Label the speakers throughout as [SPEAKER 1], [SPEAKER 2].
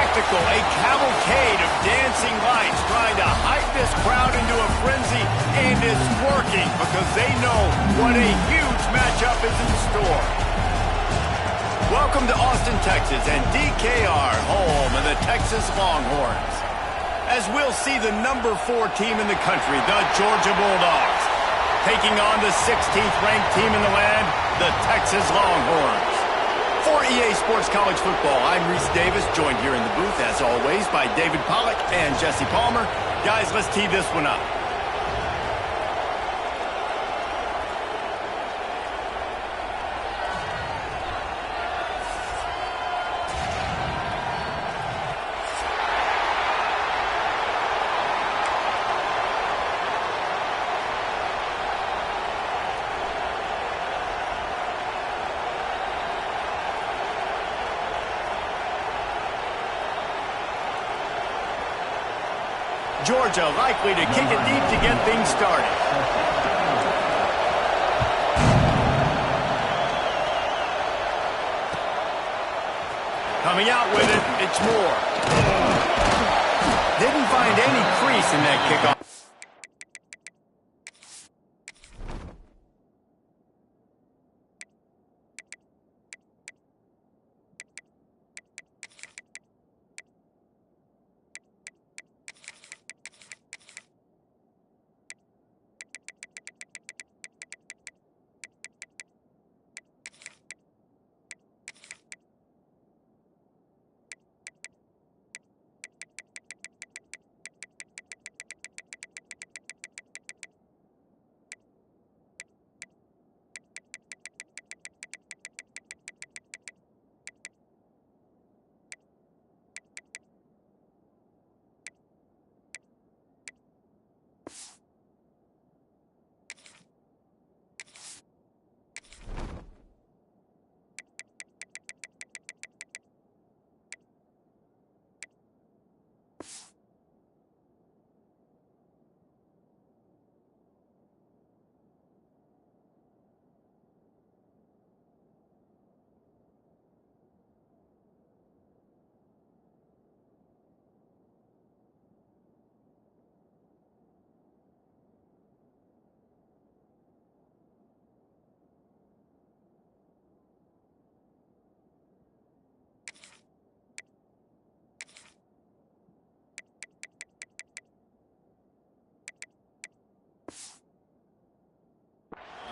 [SPEAKER 1] spectacle, a cavalcade of dancing lights trying to hype this crowd into a frenzy, and it's working because they know what a huge matchup is in store. Welcome to Austin, Texas, and DKR, home of the Texas Longhorns. As we'll see the number 4 team in the country, the Georgia Bulldogs, taking on the 16th ranked team in the land, the Texas Longhorns. For EA Sports College Football, I'm Reese Davis, joined here in the booth, as always, by David Pollack and Jesse Palmer. Guys, let's tee this one up. Georgia likely to kick it deep to get things started. Coming out with it, it's Moore. Didn't find any crease in that kickoff.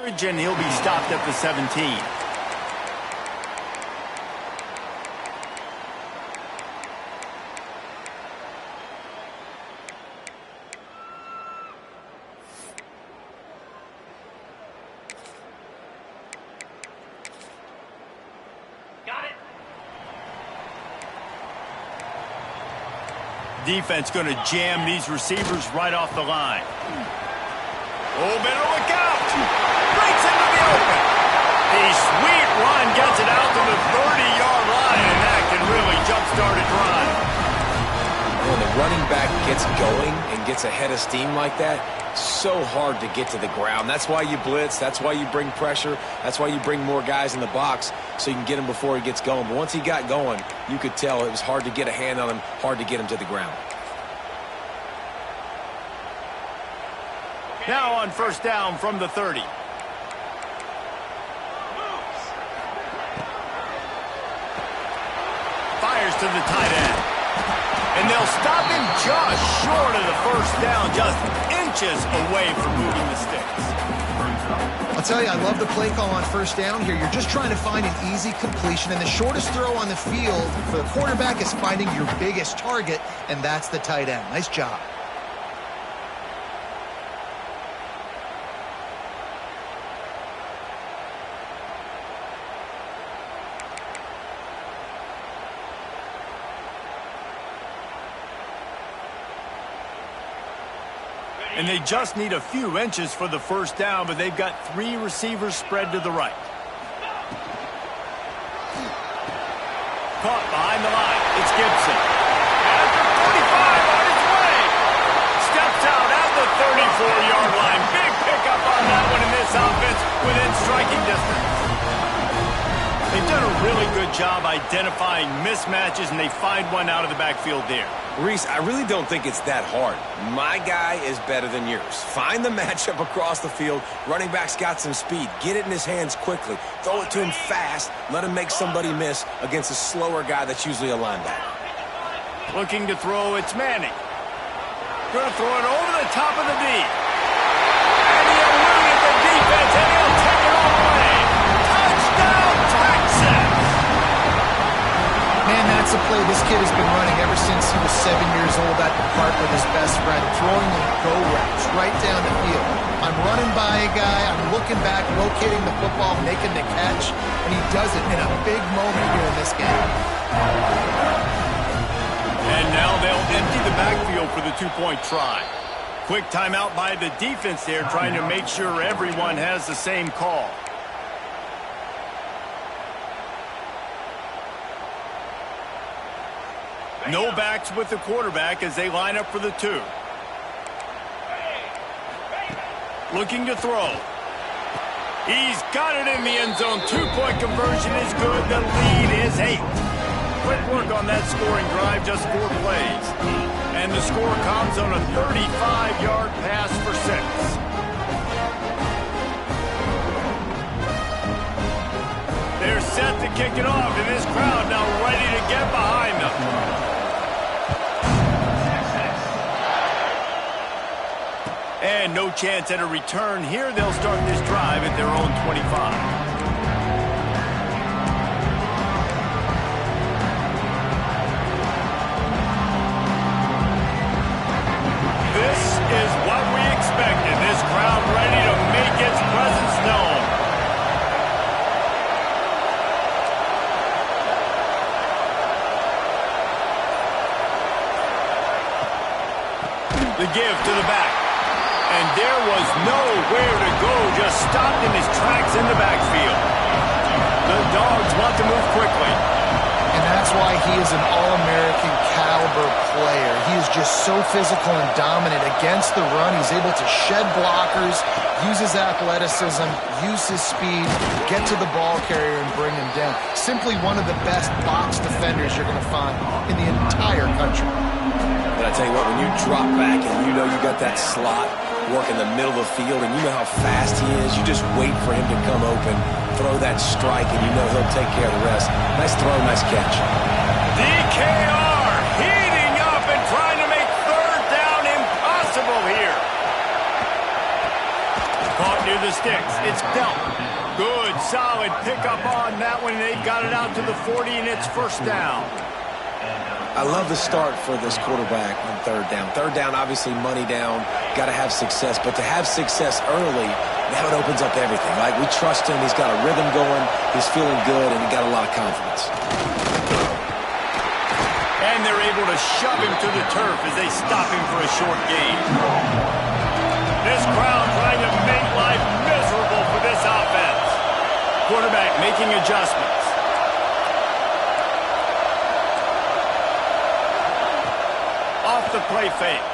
[SPEAKER 1] And he'll be stopped at the 17.
[SPEAKER 2] Got it.
[SPEAKER 1] Defense going to jam these receivers right off the line. Oh, better look out! Breaks into the open. The sweet run gets it out to the 30-yard line, and that can really jumpstart a drive.
[SPEAKER 3] When the running back gets going and gets ahead of steam like that, so hard to get to the ground. That's why you blitz. That's why you bring pressure. That's why you bring more guys in the box so you can get him before he gets going. But once he got going, you could tell it was hard to get a hand on him, hard to get him to the ground.
[SPEAKER 1] Now on first down from the 30. Fires to the tight end. And they'll stop him just short of the first down, just inches away from moving the sticks.
[SPEAKER 4] I'll tell you, I love the play call on first down here. You're just trying to find an easy completion, and the shortest throw on the field for the quarterback is finding your biggest target, and that's the tight end. Nice job.
[SPEAKER 1] And they just need a few inches for the first down, but they've got 3 receivers spread to the right. Caught behind the line. It's Gibson. At the 45 on his way. Steps out at the 34-yard line. Big pickup on that one in this offense within striking distance. They've done a really good job identifying mismatches, and they find one out of the backfield there.
[SPEAKER 3] Reese, I really don't think it's that hard. My guy is better than yours. Find the matchup across the field. Running back's got some speed. Get it in his hands quickly. Throw it to him fast. Let him make somebody miss against a slower guy that's usually a linebacker.
[SPEAKER 1] Looking to throw, it's Manning. Going to throw it over the top of the D. And he eluded the defense, and he'll take it all away. Touchdown, Texas!
[SPEAKER 4] Man, that's a play this kid has been running ever since he was 7 years old at the park with his best friend, throwing the go routes right down the field. I'm running by a guy, I'm looking back, locating the football, making the catch, and he does it in a big moment here in this game.
[SPEAKER 1] And now they'll empty the backfield for the two-point try. Quick timeout by the defense there, trying to make sure everyone has the same call. No backs with the quarterback as they line up for the two. Looking to throw. He's got it in the end zone. Two-point conversion is good. The lead is 8. Quick work on that scoring drive, just 4 plays. And the score comes on a 35-yard pass for 6. They're set to kick it off, and this crowd now ready to get behind them. And no chance at a return here. They'll start this drive at their own 25. This is what we expected. This crowd ready to make its presence known. The give to the back. And there was nowhere to go, just stopped in his tracks in the backfield. The Dogs want to move quickly.
[SPEAKER 4] And that's why he is an All-American caliber player. He is just so physical and dominant against the run. He's able to shed blockers, use his athleticism, use his speed, get to the ball carrier and bring him down. Simply one of the best box defenders you're going to find in the entire country.
[SPEAKER 3] But I tell you what, when you drop back and you know you got that slot work in the middle of the field and you know how fast he is, you just wait for him to come open, throw that strike, and you know he'll take care of the rest. Nice throw, nice catch.
[SPEAKER 1] DKR heating up and trying to make third down impossible here. Caught near the sticks. It's dealt. Good, solid pickup on that one. They've got it out to the 40, and it's first down.
[SPEAKER 3] I love the start for this quarterback on third down. Third down, obviously money down, got to have success. But to have success early, now it opens up everything. Like, we trust him. He's got a rhythm going. He's feeling good, and he got a lot of confidence.
[SPEAKER 1] And they're able to shove him to the turf as they stop him for a short gain. This crowd trying to make life miserable for this offense. Quarterback making adjustments. Off the play fake.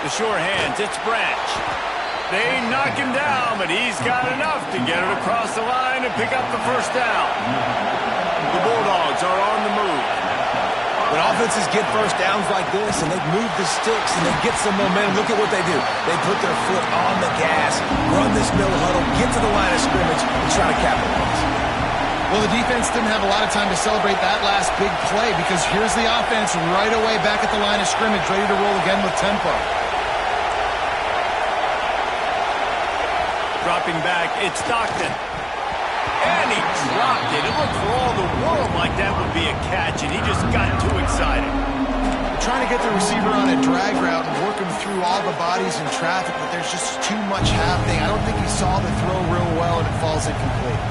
[SPEAKER 1] The sure hands, it's Branch. They knock him down, but he's got enough to get it across the line and pick up the first down. The Bulldogs are on the move.
[SPEAKER 3] When offenses get first downs like this and they move the sticks and they get some momentum, look at what they do. They put their foot on the gas, run this no huddle, get to the line of scrimmage, and try to capitalize.
[SPEAKER 4] Well, the defense didn't have a lot of time to celebrate that last big play because here's the offense right away back at the line of scrimmage, ready to roll again with tempo.
[SPEAKER 1] Dropping back, it's Stockton. And he dropped it. It looked for all the world like that would be a catch, and he just got too excited.
[SPEAKER 4] Trying to get the receiver on a drag route and work him through all the bodies in traffic, but there's just too much happening. I don't think he saw the throw real well, and it falls incomplete.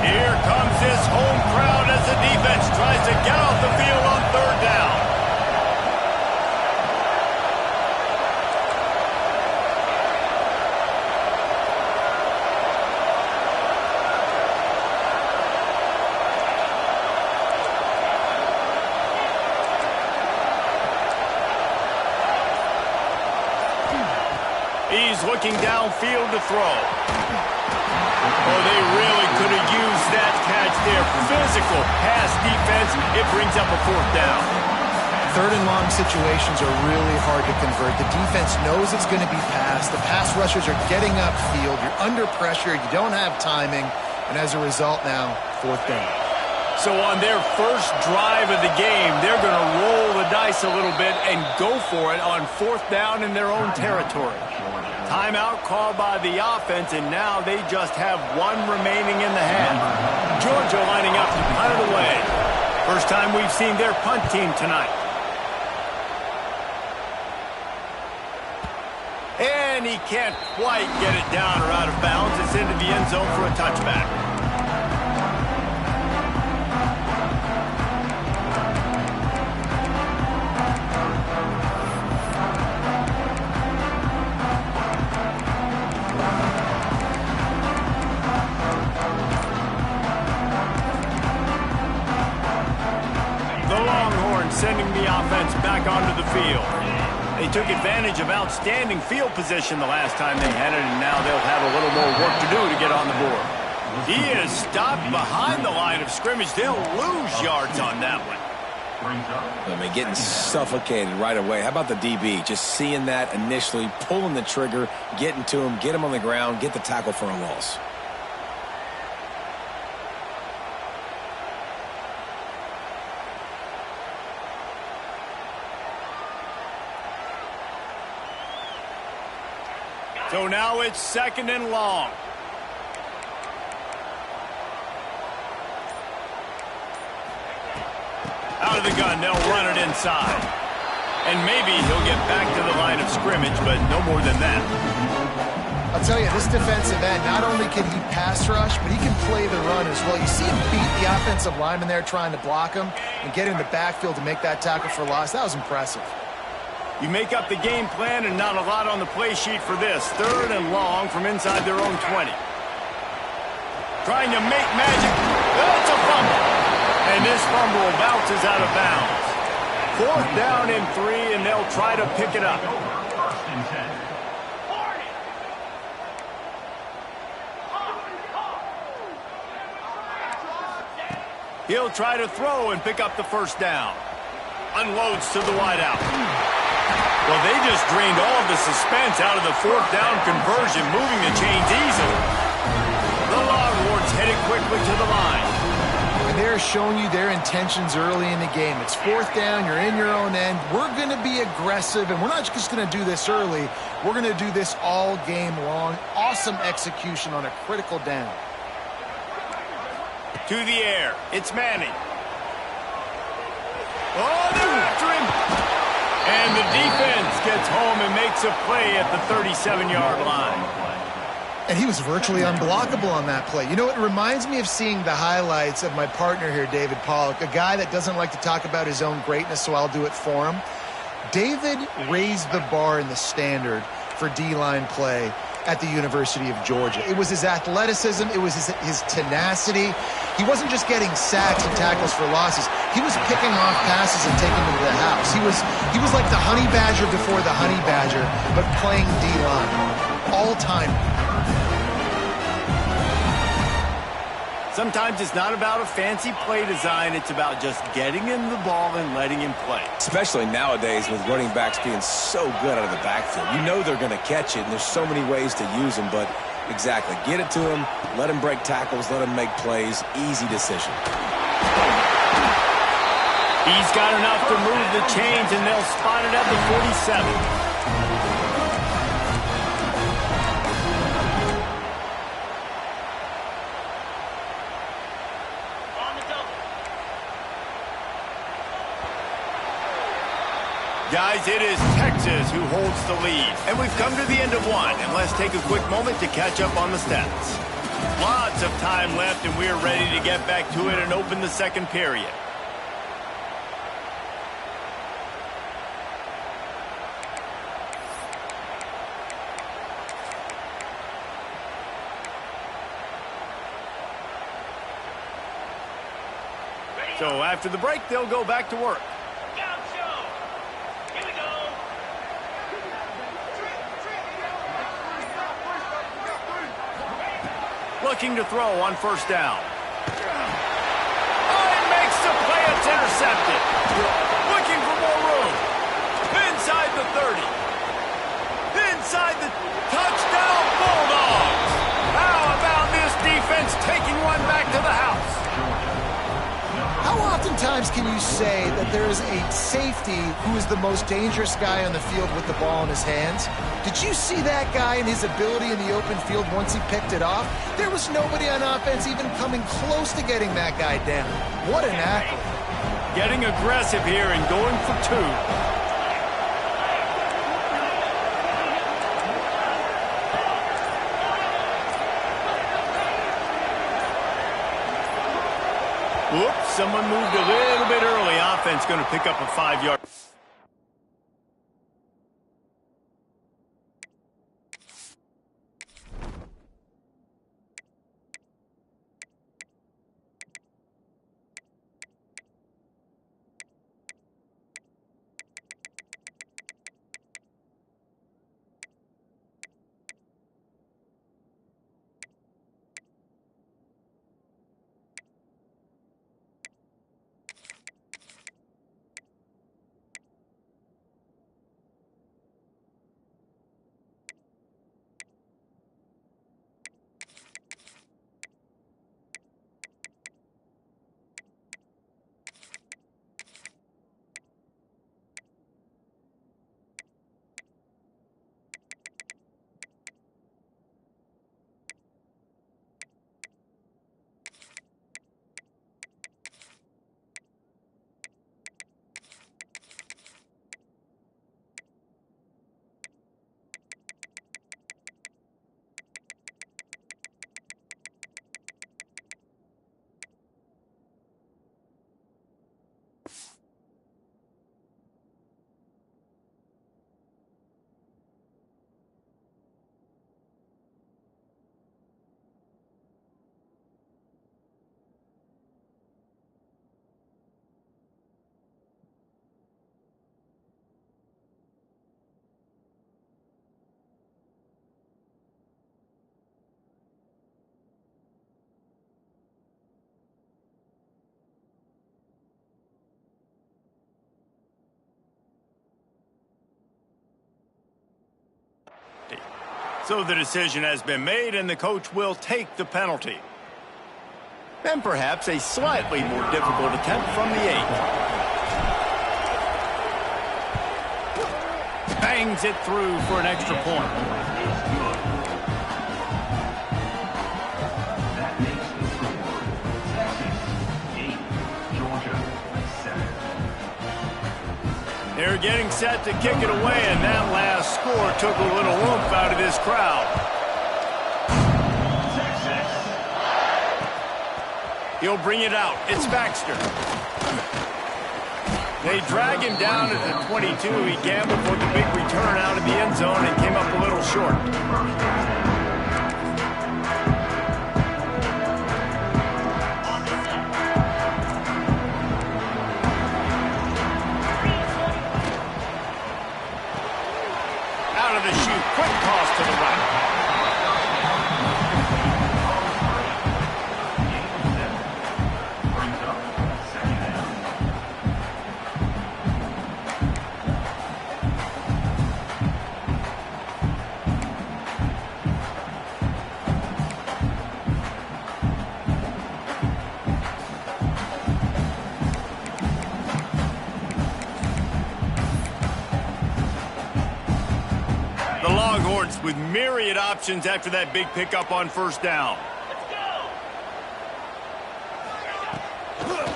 [SPEAKER 1] Here comes this home crowd as the defense tries to get off the field on third down. He's looking downfield to throw. Oh, they physical pass defense. It brings up a fourth down.
[SPEAKER 4] Third and long situations are really hard to convert. The defense knows it's going to be passed. The pass rushers are getting upfield. You're under pressure. You don't have timing. And as a result now, fourth down.
[SPEAKER 1] So on their first drive of the game, they're going to roll the dice a little bit and go for it on fourth down in their own territory. Timeout called by the offense, and now they just have one remaining in the half. Georgia lining up to punt it away. First time we've seen their punt team tonight. And he can't quite get it down or out of bounds. It's into the end zone for a touchback. Sending the offense back onto the field. They took advantage of outstanding field position the last time they had it, and now they'll have a little more work to do to get on the board. He is stopped behind the line of scrimmage. They'll lose yards on that one.
[SPEAKER 3] I mean, getting suffocated right away. How about the DB? Just seeing that initially, pulling the trigger, getting to him, get him on the ground, get the tackle for a loss.
[SPEAKER 1] So now it's second and long. Out of the gun, they'll run it inside. And maybe he'll get back to the line of scrimmage, but no more than that.
[SPEAKER 4] I'll tell you, this defensive end, not only can he pass rush, but he can play the run as well. You see him beat the offensive lineman there trying to block him and get in the backfield to make that tackle for loss. That was impressive.
[SPEAKER 1] You make up the game plan and not a lot on the play sheet for this. Third and long from inside their own 20. Trying to make magic. That's a fumble. And this fumble bounces out of bounds. Fourth down and 3, and they'll try to pick it up. He'll try to throw and pick up the first down. Unloads to the wideout. Well, they just drained all of the suspense out of the fourth down conversion, moving the chains easily. The Longhorns headed quickly to the line.
[SPEAKER 4] And they're showing you their intentions early in the game. It's fourth down, you're in your own end. We're going to be aggressive, and we're not just going to do this early. We're going to do this all game long. Awesome execution on a critical down.
[SPEAKER 1] To the air, it's Manning. Oh, they're after him. And the defense gets home and makes a play at the 37-yard line.
[SPEAKER 4] And he was virtually unblockable on that play. You know, it reminds me of seeing the highlights of my partner here, David Pollock, a guy that doesn't like to talk about his own greatness, so I'll do it for him. David raised the bar in the standard for D-line play at the University of Georgia. It was his athleticism. It was his tenacity. He wasn't just getting sacks and tackles for losses. He was picking off passes and taking them to the house. He was like the honey badger before the honey badger, but playing D-line. All-time.
[SPEAKER 1] Sometimes it's not about a fancy play design. It's about just getting him the ball and letting him play.
[SPEAKER 3] Especially nowadays with running backs being so good out of the backfield. You know they're going to catch it, and there's so many ways to use them. But exactly, get it to him, let him break tackles, let him make plays. Easy decision.
[SPEAKER 1] He's got enough to move the chains, and they'll spot it at the 47. Guys, it is Texas who holds the lead. And we've come to the end of one. And let's take a quick moment to catch up on the stats. Lots of time left, and we're ready to get back to it and open the second period. So after the break, they'll go back to work. Looking to throw on first down. intercepted. Looking for more room. Inside the 30. Inside the touchdown Bulldogs. How about this defense taking one back to the house?
[SPEAKER 4] How oftentimes can you say that there is a safety who is the most dangerous guy on the field with the ball in his hands? Did you see that guy and his ability in the open field once he picked it off? There was nobody on offense even coming close to getting that guy down. What an athlete.
[SPEAKER 1] Getting aggressive here and going for two. Whoops, someone moved a little bit early. Offense going to pick up a 5-yard. So the decision has been made, and the coach will take the penalty. And perhaps a slightly more difficult attempt from the 8. Bangs it through for an extra point. They're getting set to kick it away, and that last score took a little oomph out of this crowd. He'll bring it out. It's Baxter. They drag him down at the 22. He gambled for the big return out of the end zone and came up a little short. The shoot, quick toss to the right. With myriad options after that big pickup on first down.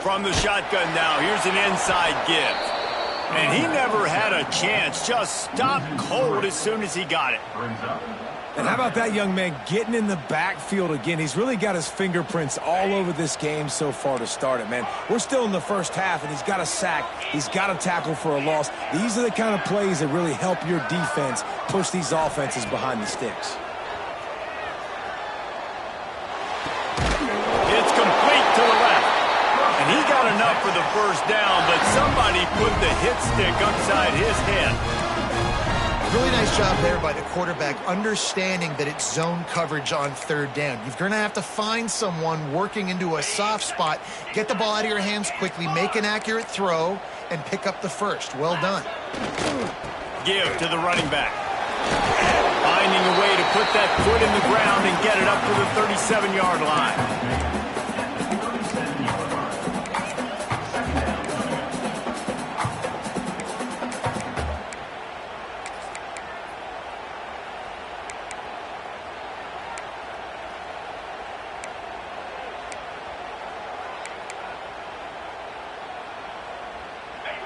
[SPEAKER 1] From the shotgun now, here's an inside give. And he never had a chance, just stopped cold as soon as he got it.
[SPEAKER 3] And how about that young man getting in the backfield again? He's really got his fingerprints all over this game so far to start it, man. We're still in the first half, and he's got a sack. He's got a tackle for a loss. These are the kind of plays that really help your defense push these offenses behind the sticks.
[SPEAKER 1] It's complete to the left. And he got enough for the first down, but somebody put the hit stick upside his head.
[SPEAKER 4] Really nice job there by the quarterback, understanding that it's zone coverage on third down. You're going to have to find someone working into a soft spot, get the ball out of your hands quickly, make an accurate throw, and pick up the first. Well done.
[SPEAKER 1] Give to the running back. Finding a way to put that foot in the ground and get it up to the 37-yard line.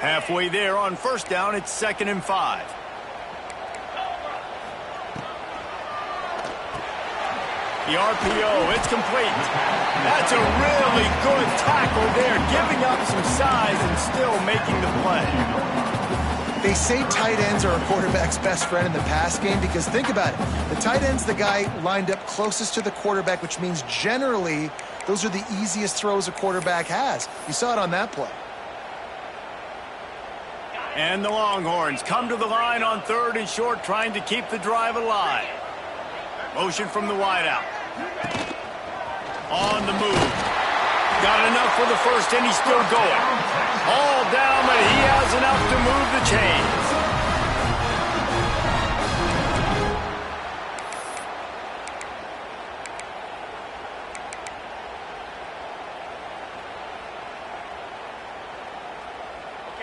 [SPEAKER 1] Halfway there on first down, it's 2nd and 5. The RPO, it's complete. That's a really good tackle there, giving up some size and still making the play.
[SPEAKER 4] They say tight ends are a quarterback's best friend in the pass game because think about it. The tight end's the guy lined up closest to the quarterback, which means generally those are the easiest throws a quarterback has. You saw it on that play.
[SPEAKER 1] And the Longhorns come to the line on 3rd and short, trying to keep the drive alive. Motion from the wideout. On the move. Got enough for the first, and he's still going. All down, but he has enough to move the chains.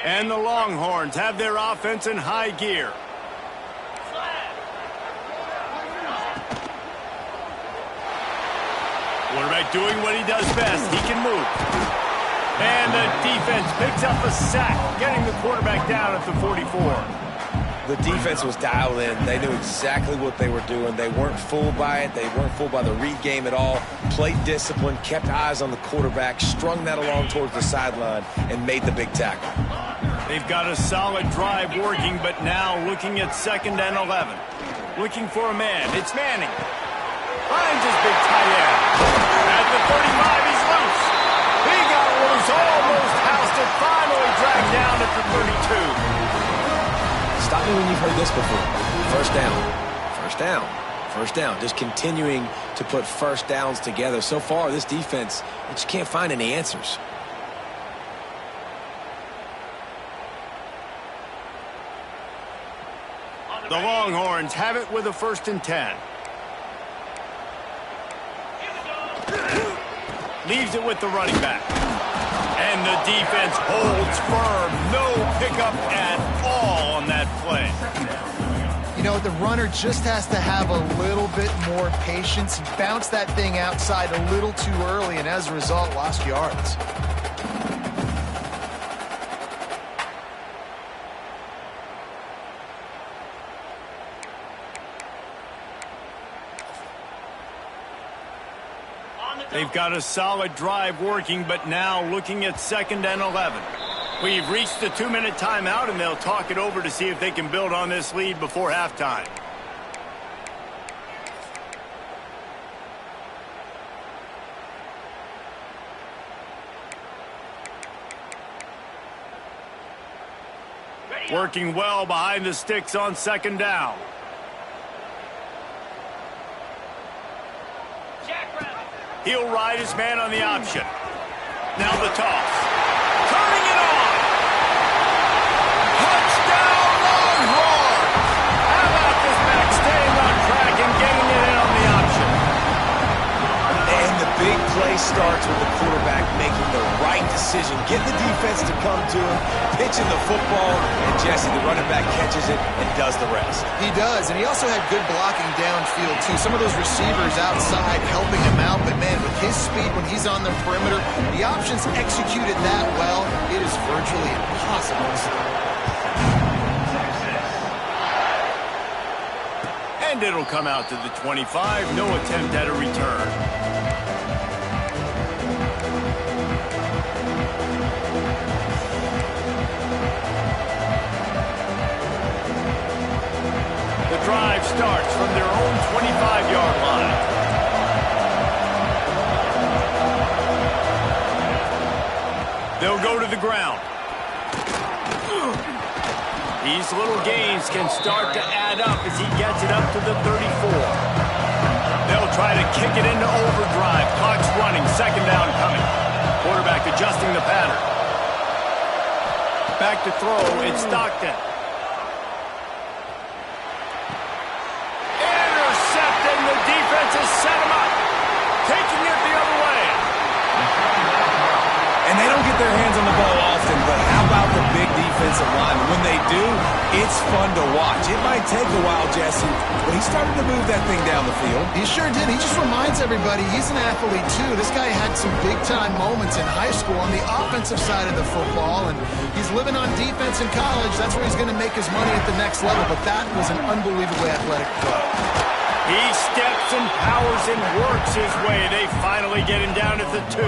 [SPEAKER 1] And the Longhorns have their offense in high gear. Quarterback doing what he does best. He can move. And the defense picks up a sack, getting the quarterback down at the 44.
[SPEAKER 3] The defense was dialed in. They knew exactly what they were doing. They weren't fooled by it. They weren't fooled by the read game at all. Played discipline, kept eyes on the quarterback, strung that along towards the sideline, and made the big tackle.
[SPEAKER 1] They've got a solid drive working, but now looking at 2nd and 11. Looking for a man. It's Manning. Finds his big tight end. At the 35, he's loose. He got loose, almost housed it, finally dragged down at the 32.
[SPEAKER 3] Stop me when you've heard this before. First down. First down. First down. Just continuing to put first downs together. So far, this defense, they just can't find any answers.
[SPEAKER 1] The Longhorns have it with a 1st and 10. Leaves it with the running back. And the defense holds firm. No pickup at all on that play.
[SPEAKER 4] You know, the runner just has to have a little bit more patience. He bounced that thing outside a little too early, and as a result, lost yards.
[SPEAKER 1] They've got a solid drive working, but now looking at 2nd and 11. We've reached the 2-minute timeout, and they'll talk it over to see if they can build on this lead before halftime. Working well behind the sticks on 2nd down. He'll ride his man on the option. Now the toss. Turning it on. Touchdown, Longhorns! How about this back staying on track and getting it in on the option?
[SPEAKER 3] And the big play starts with the quarterback making the right decision, getting the defense to come to him, pitching the football, and Jesse, the running back, catches it and does the rest.
[SPEAKER 4] He does, and he also had good blocking downfield, too. Some of those receivers outside helping him out, but, man, with his speed when he's on the perimeter, the options executed that well, it is virtually impossible to stop.
[SPEAKER 1] And it'll come out to the 25. No attempt at a return. The drive starts from their own 25-yard line. They'll go to the ground. These little gains can start to add up as he gets it up to the 34. They'll try to kick it into overdrive. Clock's running, second down coming. Quarterback adjusting the pattern. Back to throw, it's Stockton. Intercepted, the defense has set him up. Taking it the other way.
[SPEAKER 3] And they don't get their hands on the ball often, but how about the big defensive line? When they do, it's fun to watch. It might take a while, Jesse, but he started to move that thing down the field.
[SPEAKER 4] He sure did. He just reminds everybody he's an athlete, too. This guy had some big-time moments in high school on the offensive side of the football, and he's living on defense in college. That's where he's going to make his money at the next level, but that was an unbelievably athletic play.
[SPEAKER 1] He steps and powers and works his way. They finally get him down at the 2.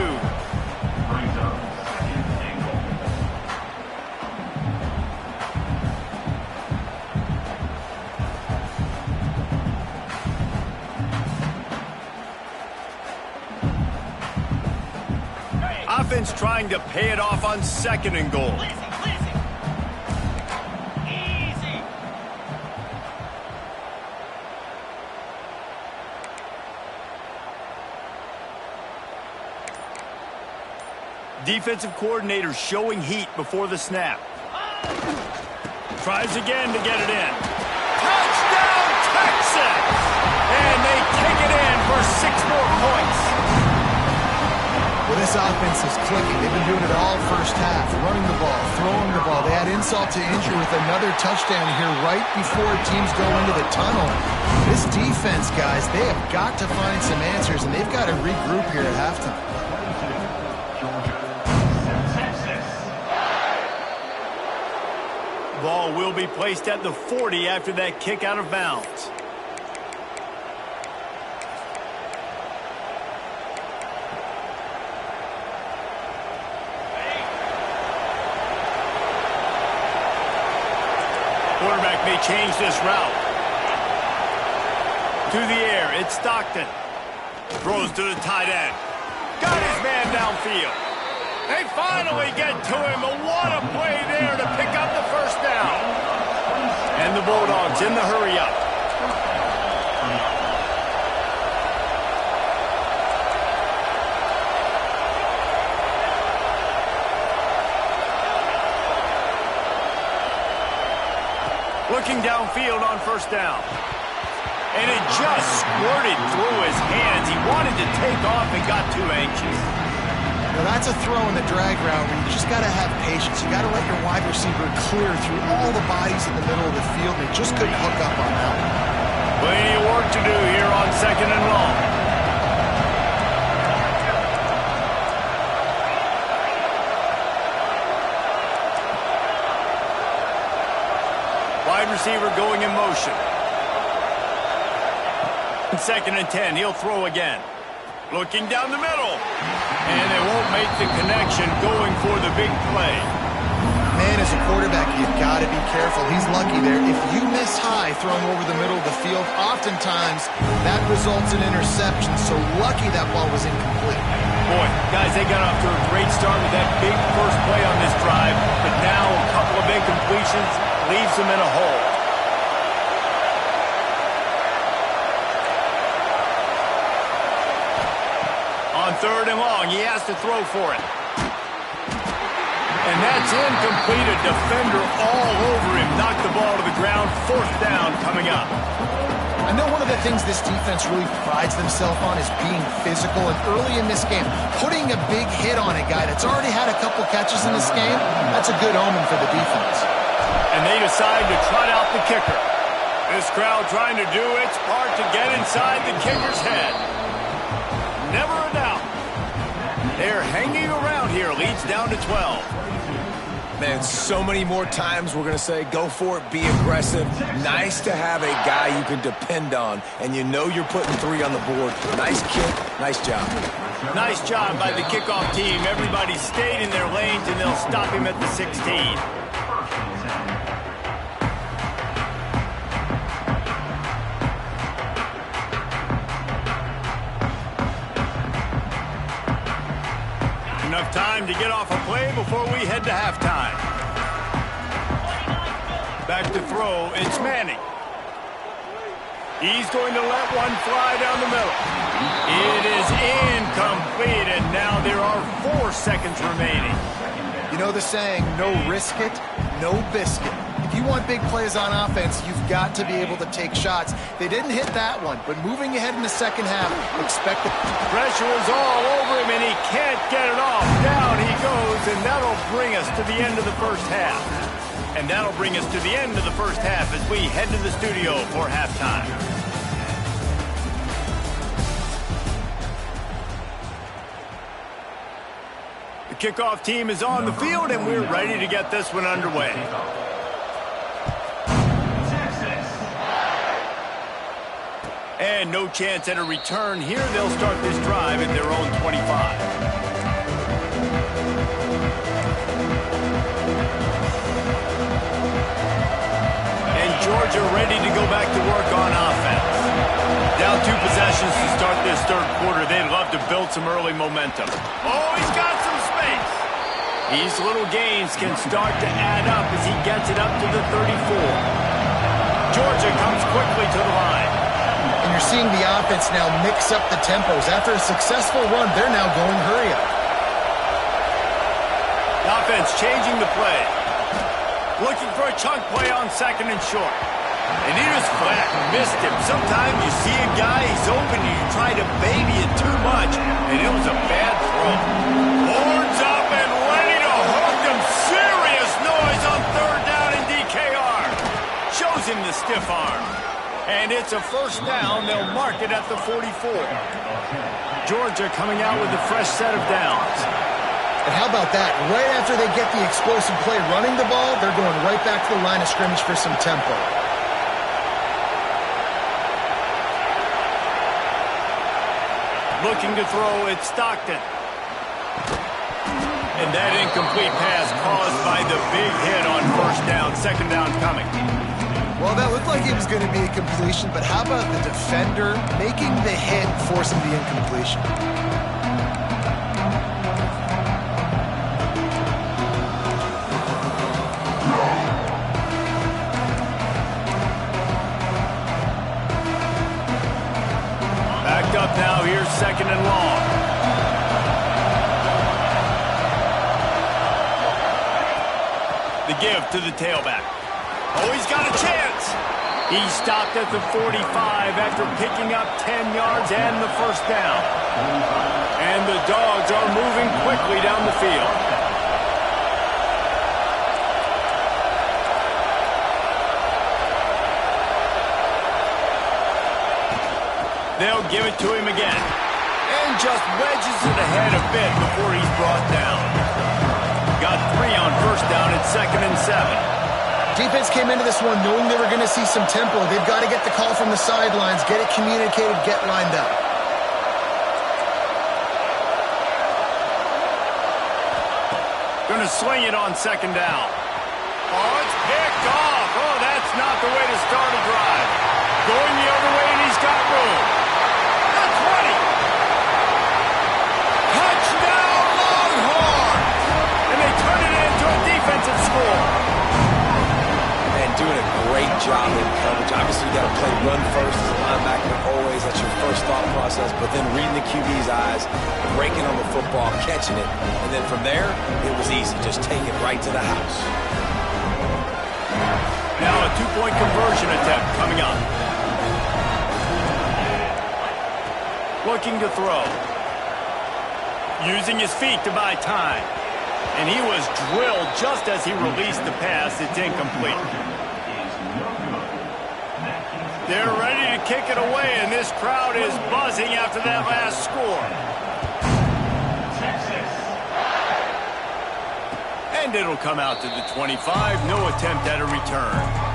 [SPEAKER 1] Offense trying to pay it off on 2nd and goal.
[SPEAKER 2] Easy.
[SPEAKER 1] Defensive coordinator showing heat before the snap. Tries again to get it in. Touchdown, Texas! And they kick it in for 6 more points.
[SPEAKER 4] Well, this offense is clicking. They've been doing it all first half, running the ball, throwing the ball. They had insult to injury with another touchdown here right before teams go into the tunnel. This defense, guys, they have got to find some answers, and they've got to regroup here at halftime.
[SPEAKER 1] Ball will be placed at the 40 after that kick out of bounds. Quarterback may change this route. To the air, it's Stockton. Throws to the tight end. Got his man downfield. They finally get to him. What a play there to pick up the first down. And the Bulldogs in the hurry-up. Looking downfield on first down. And it just squirted through his hands. He wanted to take off and got too anxious.
[SPEAKER 4] Now that's a throw in the drag route where you just got to have patience. You got to let your wide receiver clear through all the bodies in the middle of the field. They just couldn't hook up on that one.
[SPEAKER 1] Plenty of work to do here on 2nd and long. Wide receiver going in motion. 2nd and 10, he'll throw again. Looking down the middle. And they won't make the connection going for the big play.
[SPEAKER 4] Man, as a quarterback, you've got to be careful. He's lucky there. If you miss high throwing over the middle of the field, oftentimes that results in interception. So lucky that ball was incomplete.
[SPEAKER 1] Boy, guys, they got off to a great start with that big first play on this drive. But now a couple of incompletions leaves them in a hole. On 3rd and long, he has to throw for it. And that's incomplete. A defender all over him. Knocked the ball to the ground. 4th down coming up.
[SPEAKER 4] I know one of the things this defense really prides themselves on is being physical. And early in this game, putting a big hit on a guy that's already had a couple catches in this game, that's a good omen for the defense.
[SPEAKER 1] And they decide to trot out the kicker. This crowd trying to do its part to get inside the kicker's head. Never a doubt. They're hanging around here. Leads down to 12.
[SPEAKER 3] Man, so many more times we're going to say, go for it, be aggressive. Nice to have a guy you can depend on, and you know you're putting 3 on the board. Nice kick, nice job.
[SPEAKER 1] Nice job by the kickoff team. Everybody stayed in their lanes, and they'll stop him at the 16. Enough time to get off a play before we head to halftime. Back to throw, it's Manning. He's going to let one fly down the middle. It is incomplete, and now there are 4 seconds remaining.
[SPEAKER 4] You know the saying, no risk it, no biscuit. If you want big plays on offense, you've got to be able to take shots. They didn't hit that one, but moving ahead in the second half, expect the
[SPEAKER 1] pressure is all over him, and he can't get it off. Down he goes, and that'll bring us to the end of the first half. And that'll bring us to the end of the first half as we head to the studio for halftime. The kickoff team is on the field, and we're ready to get this one underway. And no chance at a return here. They'll start this drive at their own 25. And Georgia ready to go back to work on offense. Down 2 possessions to start this third quarter. They'd love to build some early momentum. Oh, he's got some space. These little gains can start to add up as he gets it up to the 34. Georgia comes quickly to the line.
[SPEAKER 4] And you're seeing the offense now mix up the tempos. After a successful run, they're now going hurry up.
[SPEAKER 1] The offense changing the play. Looking for a chunk play on second and short. And he just flat missed him. Sometimes you see a guy, he's open, and you try to baby it too much, and it was a bad throw. Horns up and ready to hook them. Serious noise on third down in DKR. Shows him the stiff arm. And it's a first down. They'll mark it at the 44. Georgia coming out with a fresh set of downs.
[SPEAKER 4] And how about that? Right after they get the explosive play running the ball, they're going right back to the line of scrimmage for some tempo.
[SPEAKER 1] Looking to throw, it's Stockton. And that incomplete pass caused by the big hit on first down. Second down coming.
[SPEAKER 4] Well, that looked like it was going to be a completion, but how about the defender making the hit, forcing the incompletion?
[SPEAKER 1] Backed up now, here's second and long. The give to the tailback. Oh, he's got a chance. He stopped at the 45 after picking up 10 yards and the first down. And the Dogs are moving quickly down the field. They'll give it to him again. And just wedges it ahead a bit before he's brought down. Got 3 on first down at 2nd and 7.
[SPEAKER 4] Defense came into this one knowing they were going to see some tempo. They've got to get the call from the sidelines, get it communicated, get lined up.
[SPEAKER 1] Going to swing it on second down. Oh, it's picked off. Oh, that's not the way to start a drive. Going the other way, and he's got room. The 20. Touchdown, Longhorns! And they turn it into a defensive score.
[SPEAKER 3] And doing a great job in coverage. Obviously, you got to play run first as a linebacker always. That's your first thought process. But then reading the QB's eyes, breaking on the football, catching it. And then from there, it was easy. Just take it right to the house.
[SPEAKER 1] Now a 2-point conversion attempt coming up. Looking to throw. Using his feet to buy time. And he was drilled just as he released the pass. It's incomplete. They're ready to kick it away, and this crowd is buzzing after that last score. And it'll come out to the 25. No attempt at a return.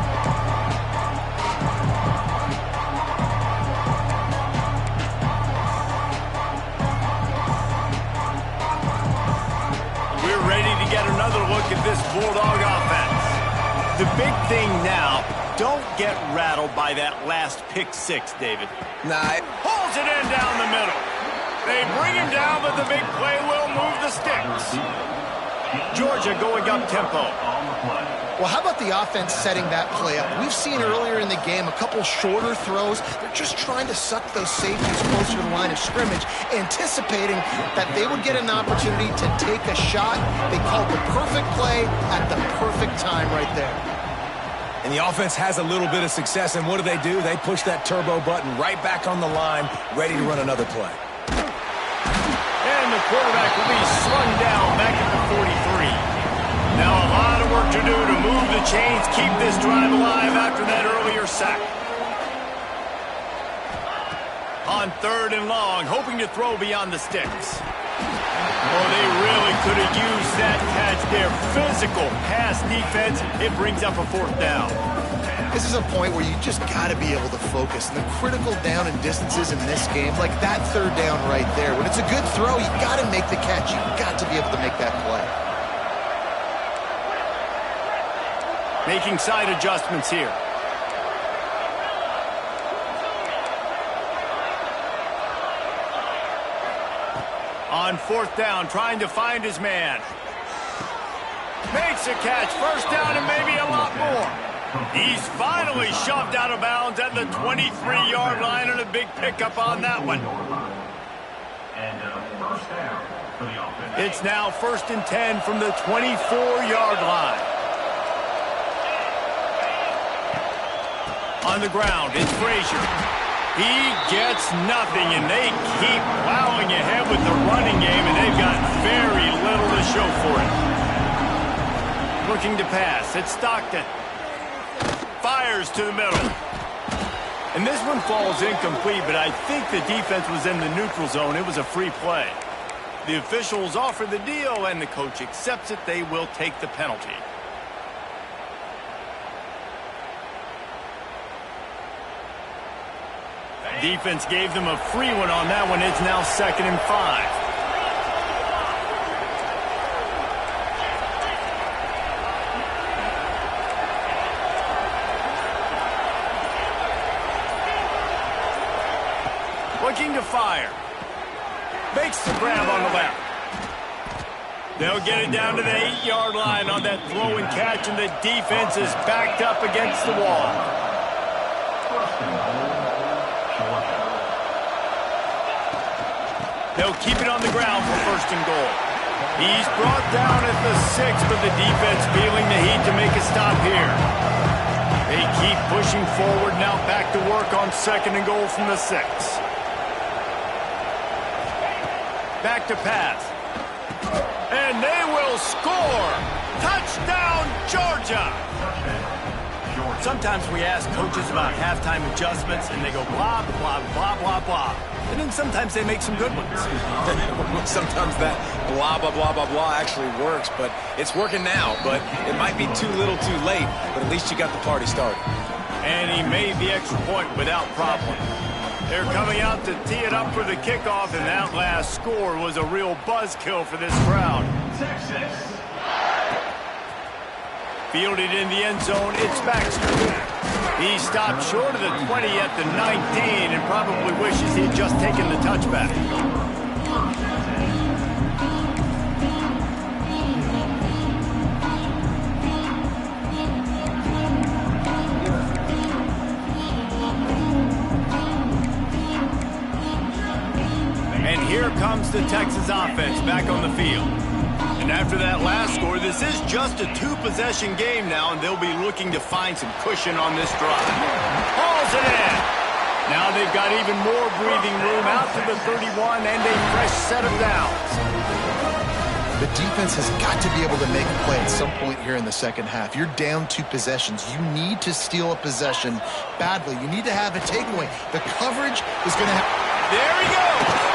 [SPEAKER 1] Get another look at this Bulldog offense. The big thing now, don't get rattled by that last pick six, David.
[SPEAKER 3] Nah.
[SPEAKER 1] Pulls it in down the middle. They bring him down, but the big play will move the sticks. Georgia going up tempo.
[SPEAKER 4] Well, how about the offense setting that play up? We've seen earlier in the game a couple shorter throws. They're just trying to suck those safeties closer to the line of scrimmage, anticipating that they would get an opportunity to take a shot. They called the perfect play at the perfect time right there.
[SPEAKER 3] And the offense has a little bit of success, and what do? They push that turbo button right back on the line, ready to run another play.
[SPEAKER 1] And the quarterback will be slung down back at the 43. Now a lot of work to do to move the chains, keep this drive alive after that earlier sack. On 3rd and long, hoping to throw beyond the sticks. Oh, they really could have used that catch there. Physical pass defense. It brings up a 4th down.
[SPEAKER 4] This is a point where you just got to be able to focus. And the critical down and distances in this game, like that 3rd down right there. When it's a good throw, you got to make the catch. You got to be able to make that play.
[SPEAKER 1] Making side adjustments here. On 4th down, trying to find his man. Makes a catch, 1st down and maybe a lot more. He's finally shoved out of bounds at the 23-yard line, and a big pickup on that one.
[SPEAKER 2] And 1st down for the offense.
[SPEAKER 1] It's now 1st and 10 from the 24-yard line. On the ground, it's Frazier. He gets nothing, and they keep plowing ahead with the running game, and they've got very little to show for it. Looking to pass, it's Stockton. Fires to the middle. And this one falls incomplete, but I think the defense was in the neutral zone. It was a free play. The officials offer the deal, and the coach accepts it. They will take the penalty. Defense gave them a free one on that one. It's now 2nd and 5. Looking to fire. Makes the grab on the left. They'll get it down to the 8-yard line on that throw and catch, and the defense is backed up against the wall. They'll keep it on the ground for 1st and goal. He's brought down at the 6, but the defense feeling the heat to make a stop here. They keep pushing forward, now back to work on 2nd and goal from the 6. Back to pass. And they will score! Touchdown, Georgia! Sometimes we ask coaches about halftime adjustments, and they go blah, blah, blah, blah, blah. And then sometimes they make some good ones.
[SPEAKER 3] Sometimes that blah, blah, blah, blah, blah actually works, but it's working now. But it might be too little too late, but at least you got the party started.
[SPEAKER 1] And he made the extra point without problem. They're coming out to tee it up for the kickoff, and that last score was a real buzzkill for this crowd.
[SPEAKER 2] Texas.
[SPEAKER 1] Fielded in the end zone, it's Baxter. He stopped short of the 20 at the 19 and probably wishes he'd just taken the touchback. And here comes the Texas offense back on the field. And after that last score, this is just a 2-possession game now, and they'll be looking to find some cushion on this drive. Hauls it in. Now they've got even more breathing room out to the 31 and a fresh set of downs.
[SPEAKER 4] The defense has got to be able to make a play at some point here in the 2nd half. You're down 2 possessions. You need to steal a possession badly. You need to have a takeaway. The coverage is going to have...
[SPEAKER 1] There he goes.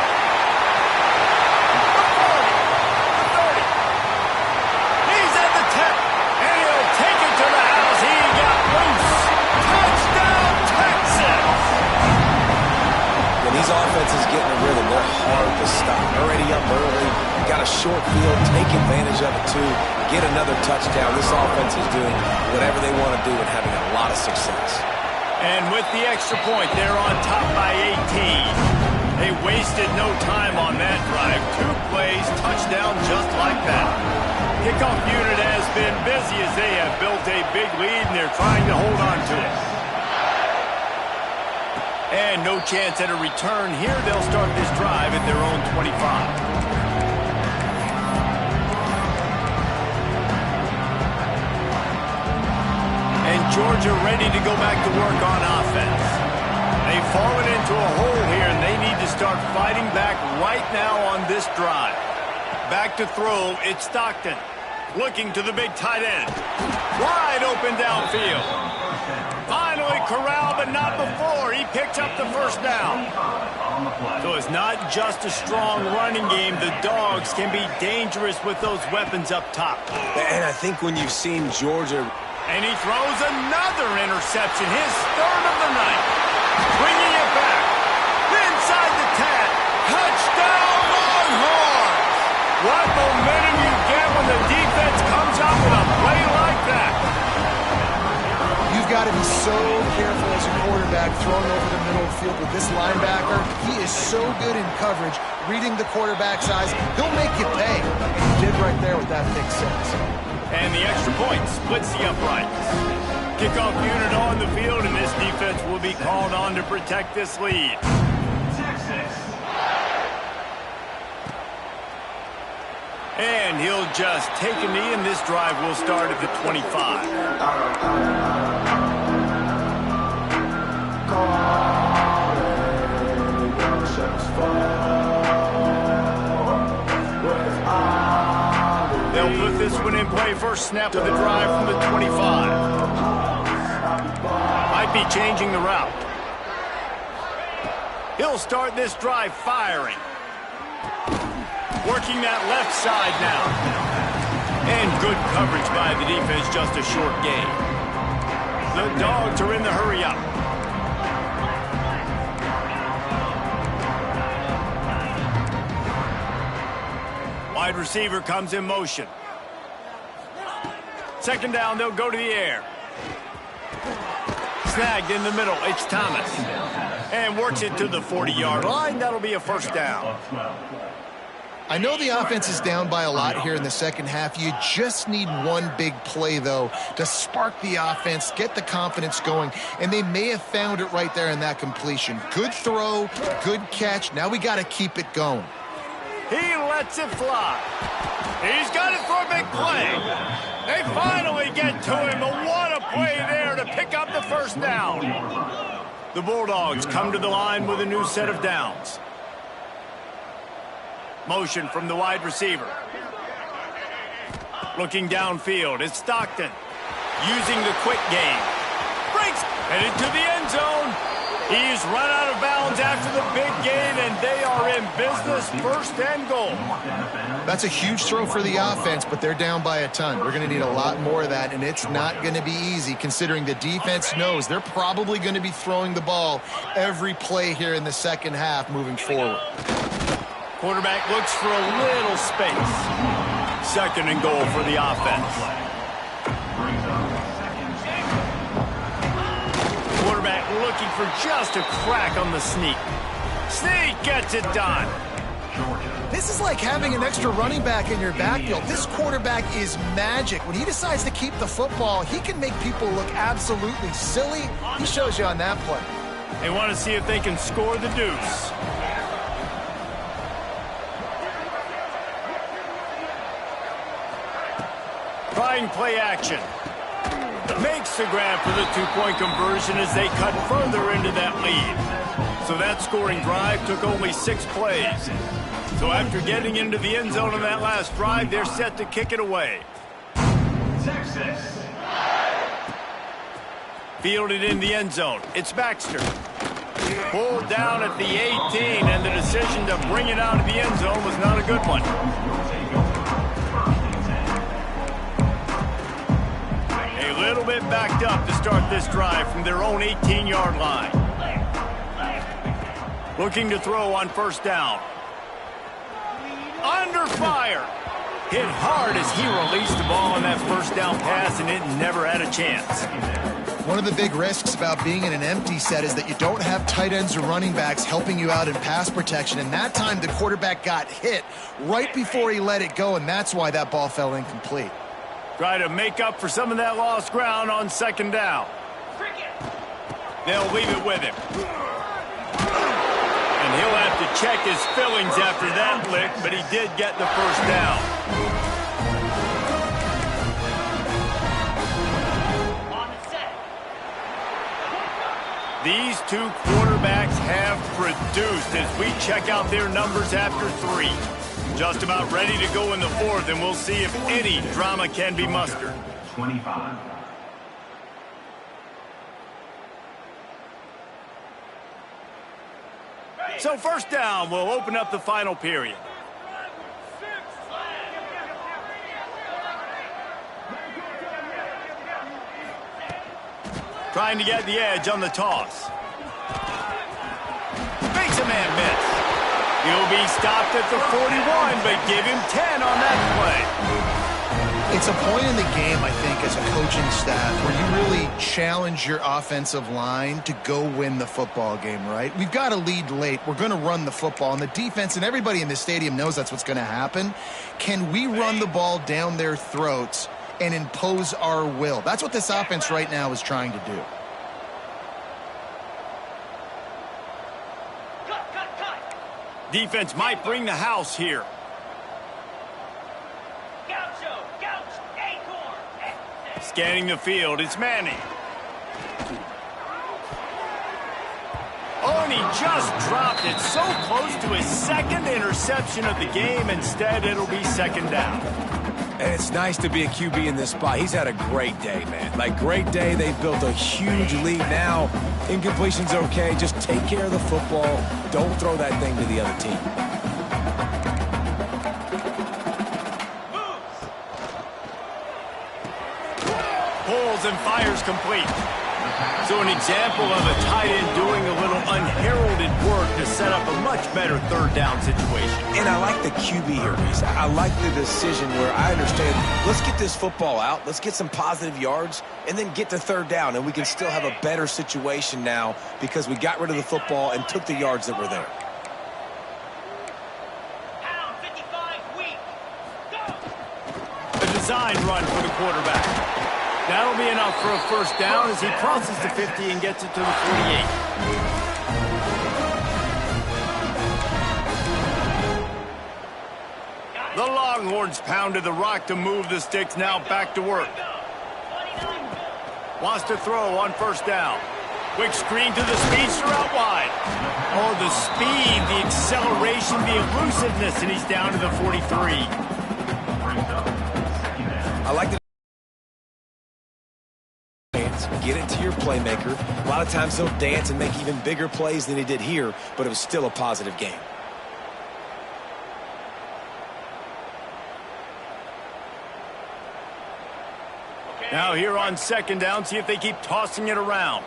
[SPEAKER 3] These offenses getting a rhythm. They're hard to stop. Already up early. Got a short field. Take advantage of it, too. Get another touchdown. This offense is doing whatever they want to do and having a lot of success.
[SPEAKER 1] And with the extra point, they're on top by 18. They wasted no time on that drive. 2 plays, touchdown just like that. Kick they're trying to hold on to it. And no chance at a return here. They'll start this drive at their own 25. And Georgia ready to go back to work on offense. They've fallen into a hole here, and they need to start fighting back right now on this drive. Back to throw, it's Stockton. Looking to the big tight end. Wide open downfield. Finally corralled, but not before. He picks up the first down. So it's not just a strong running game. The Dogs can be dangerous with those weapons up top.
[SPEAKER 3] And I think when you've seen Georgia...
[SPEAKER 1] And he throws another interception, his third of the night. Bringing it back. Inside the 10. Touchdown, Longhorns! What momentum you get when the defense comes out with a play like that.
[SPEAKER 4] You've got to be so careful as a quarterback throwing over the middle of the field with this linebacker. He is so good in coverage, reading the quarterback's eyes. He'll make you pay. And he did right there with that pick six.
[SPEAKER 1] And the extra point splits the uprights. Kickoff unit on the field, and this defense will be called on to protect this lead. And he'll just take a knee, and this drive will start at the 25. They'll put this one in play. First snap of the drive from the 25. Might be changing the route. He'll start this drive firing. Working that left side now. And good coverage by the defense, just a short gain. The Dogs are in the hurry up. Wide receiver comes in motion. Second down, they'll go to the air. Snagged in the middle, it's Thomas. And works it to the 40-yard line. That'll be a first down.
[SPEAKER 4] I know the offense is down by a lot here in the second half. You just need one big play, though, to spark the offense, get the confidence going, and they may have found it right there in that completion. Good throw, good catch. Now we got to keep it going.
[SPEAKER 1] He lets it fly. He's got it for a big play. They finally get to him, but what a play there to pick up the first down. The Bulldogs come to the line with a new set of downs. Motion from the wide receiver. Looking downfield, it's Stockton. Using the quick game. Breaks, headed to the end zone. He's run out of bounds after the big gain, and they are in business, first and goal.
[SPEAKER 4] That's a huge throw for the offense, but they're down by a ton. We're going to need a lot more of that, and it's not going to be easy considering the defense knows they're probably going to be throwing the ball every play here in the second half moving forward.
[SPEAKER 1] Quarterback looks for a little space. Second and goal for the offense. Quarterback looking for just a crack on the sneak. Sneak gets it done.
[SPEAKER 4] This is like having an extra running back in your backfield. This quarterback is magic. When he decides to keep the football, he can make people look absolutely silly. He shows you on that play.
[SPEAKER 1] They want to see if they can score the deuce. Trying play action. Makes the grab for the two-point conversion as they cut further into that lead. So that scoring drive took only 6 plays. So after getting into the end zone on that last drive, they're set to kick it away. Fielded in the end zone. It's Baxter. Pulled down at the 18, and the decision to bring it out of the end zone was not a good one. A little bit backed up to start this drive from their own 18-yard line. Looking to throw on first down. Under fire. Hit hard as he released the ball on that first down pass, and it never had a chance.
[SPEAKER 4] One of the big risks about being in an empty set is that you don't have tight ends or running backs helping you out in pass protection, and that time the quarterback got hit right before he let it go, and that's why that ball fell incomplete.
[SPEAKER 1] Try to make up for some of that lost ground on second down. They'll leave it with him. And he'll have to check his fillings after that lick, but he did get the first down. These two quarterbacks have produced as we check out their numbers after 3. Just about ready to go in the 4th, and we'll see if any drama can be mustered.
[SPEAKER 2] 25.
[SPEAKER 1] So first down, we'll open up the final period. Trying to get the edge on the toss. Makes a man miss. He'll be stopped at the 41, but give him 10 on that play.
[SPEAKER 4] It's a point in the game, I think, as a coaching staff, where you really challenge your offensive line to go win the football game, right? We've got to lead late. We're going to run the football, and the defense and everybody in the stadium knows that's what's going to happen. Can we run the ball down their throats and impose our will? That's what this offense right now is trying to do.
[SPEAKER 1] Defense might bring the house here. Scanning the field, it's Manning. Oh, and he just dropped it so close to his second interception of the game. Instead, it'll be second down.
[SPEAKER 3] And it's nice to be a QB in this spot. He's had a great day, man. Like, great day. They've built a huge lead now. Incompletion's okay. Just take care of the football. Don't throw that thing to the other team.
[SPEAKER 1] Pulls and fires complete. So an example of a tight end doing a little unheralded work to set up a much better third down situation.
[SPEAKER 3] And I like the QB here, Reese. I like the decision where I understand, let's get this football out, let's get some positive yards, and then get to third down, and we can still have a better situation now because we got rid of the football and took the yards that were there.
[SPEAKER 1] A design run for the quarterback. That'll be enough for a first down as he crosses the 50 and gets it to the 48. The Longhorns pounded the rock to move the sticks, now back to work. Wants to throw on first down. Quick screen to the speedster out wide. Oh, the speed, the acceleration, the elusiveness, and he's down to the 43.
[SPEAKER 3] I like the get it to your playmaker. A lot of times he'll dance and make even bigger plays than he did here, but it was still a positive game.
[SPEAKER 1] Now here on second down, see if they keep tossing it around.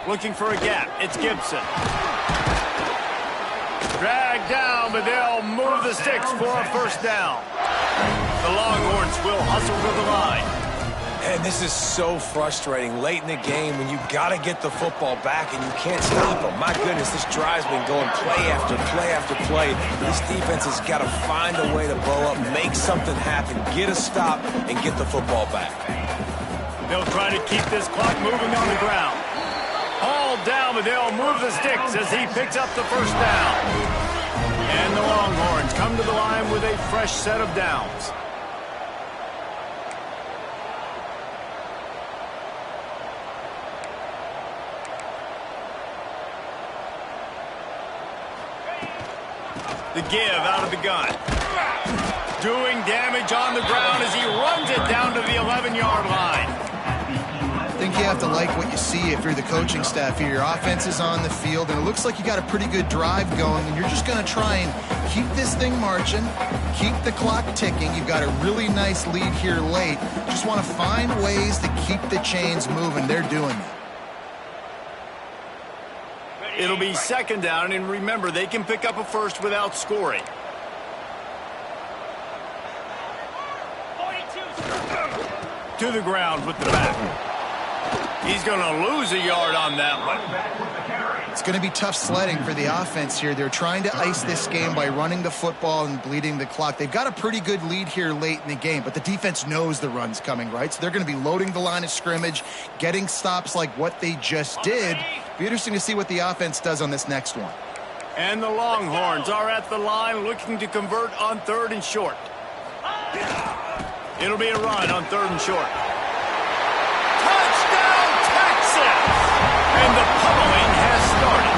[SPEAKER 1] Looking for a gap. It's Gibson. Dragged down, but they'll move the sticks for a first down. The Longhorns will hustle to the line.
[SPEAKER 3] And this is so frustrating late in the game when you got to get the football back and you can't stop them. My goodness, this drive's been going play after play after play. This defense has got to find a way to blow up, make something happen, get a stop, and get the football back.
[SPEAKER 1] They'll try to keep this clock moving on the ground. Hauled down, but they'll move the sticks as he picks up the first down. And the Longhorns come to the line with a fresh set of downs. The give out of the gun. Doing damage on the ground as he runs it down to the 11-yard line.
[SPEAKER 4] I think you have to like what you see if you're the coaching staff here. Your offense is on the field, and it looks like you got a pretty good drive going, and you're just going to try and keep this thing marching, keep the clock ticking. You've got a really nice lead here late. Just want to find ways to keep the chains moving. They're doing it.
[SPEAKER 1] It'll be second down, and remember, they can pick up a first without scoring. To the ground with the back. He's going to lose a yard on that one.
[SPEAKER 4] It's going to be tough sledding for the offense here. They're trying to ice this game by running the football and bleeding the clock. They've got a pretty good lead here late in the game, but the defense knows the run's coming, right? So they're going to be loading the line of scrimmage, getting stops like what they just did. Be interesting to see what the offense does on this next one.
[SPEAKER 1] And the Longhorns are at the line looking to convert on 3rd and short. It'll be a run on 3rd and short. Touchdown, Texas! And the pummeling has started.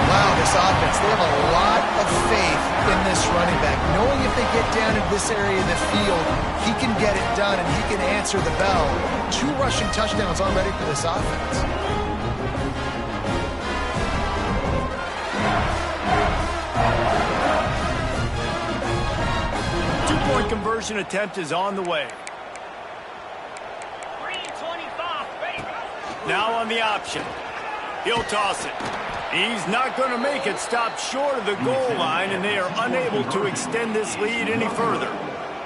[SPEAKER 4] Wow, this offense, they have a lot of faith in this running back. Knowing if they get down into this area of the field, he can get it done and he can answer the bell. 2 rushing touchdowns already for this offense.
[SPEAKER 1] Two-point conversion attempt is on the way. Now on the option. He'll toss it. He's not going to make it. Stop short of the goal line, and they are unable to extend this lead any further.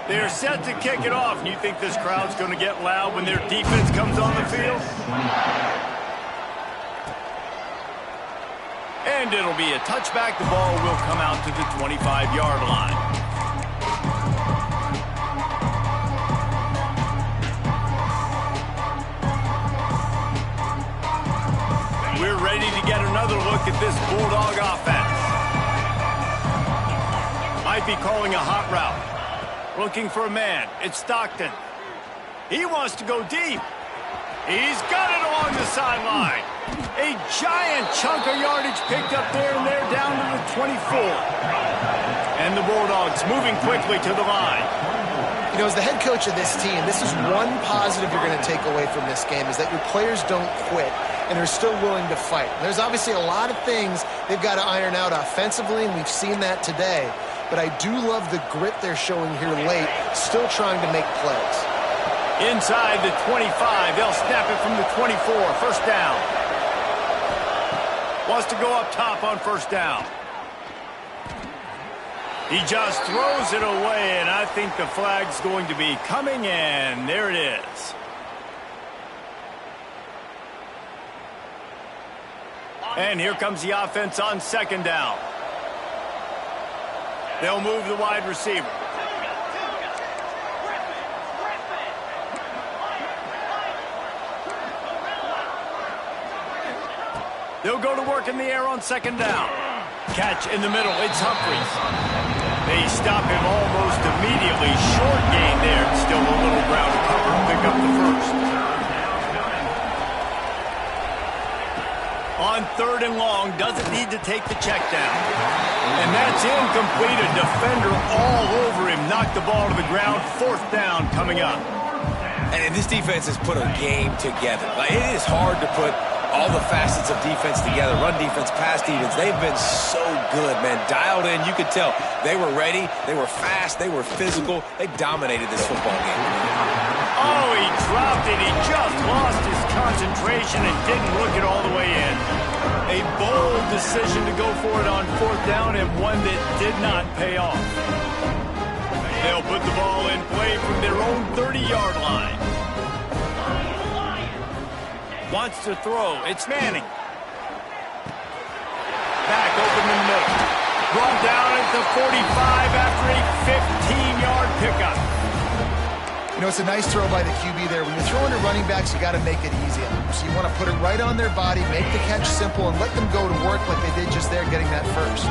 [SPEAKER 1] They're set to kick it off, and you think this crowd's going to get loud when their defense comes on the field? And it'll be a touchback. The ball will come out to the 25-yard line. We're ready to get another look at this Bulldog offense. Might be calling a hot route. Looking for a man. It's Stockton. He wants to go deep. He's got it along the sideline. A giant chunk of yardage picked up there, and they're down to the 24. And the Bulldogs moving quickly to the line.
[SPEAKER 4] You know, as the head coach of this team, this is one positive you're going to take away from this game, is that your players don't quit and are still willing to fight. There's obviously a lot of things they've got to iron out offensively, and we've seen that today. But I do love the grit they're showing here late, still trying to make plays.
[SPEAKER 1] Inside the 25, they'll snap it from the 24, 1st down. Wants to go up top on 1st down. He just throws it away, and I think the flag's going to be coming in. There it is. And here comes the offense on 2nd down. They'll move the wide receiver. They'll go to work in the air on 2nd down. Catch in the middle. It's Humphries. They stop him almost immediately. Short gain there. Still a little ground to cover. Pick up the 1st. On 3rd and long, doesn't need to take the check down. And that's incomplete. A defender all over him. Knocked the ball to the ground. 4th down coming up.
[SPEAKER 3] And this defense has put a game together. Like, it is hard to put all the facets of defense together. Run defense, pass defense. They've been so good, man. Dialed in. You could tell they were ready. They were fast. They were physical. They dominated this football game.
[SPEAKER 1] Oh, he dropped it. He just lost his concentration and didn't look it all the way in. A bold decision to go for it on 4th down, and one that did not pay off. They'll put the ball in play from their own 30-yard line. Wants to throw. It's Manning. Back open in the middle. Brought down at the 45 after a 15-yard pickup.
[SPEAKER 4] You know, it's a nice throw by the QB there. When you're throwing to running backs, you got to make it easy on them. So you want to put it right on their body, make the catch simple, and let them go to work like they did just there, getting that 1st.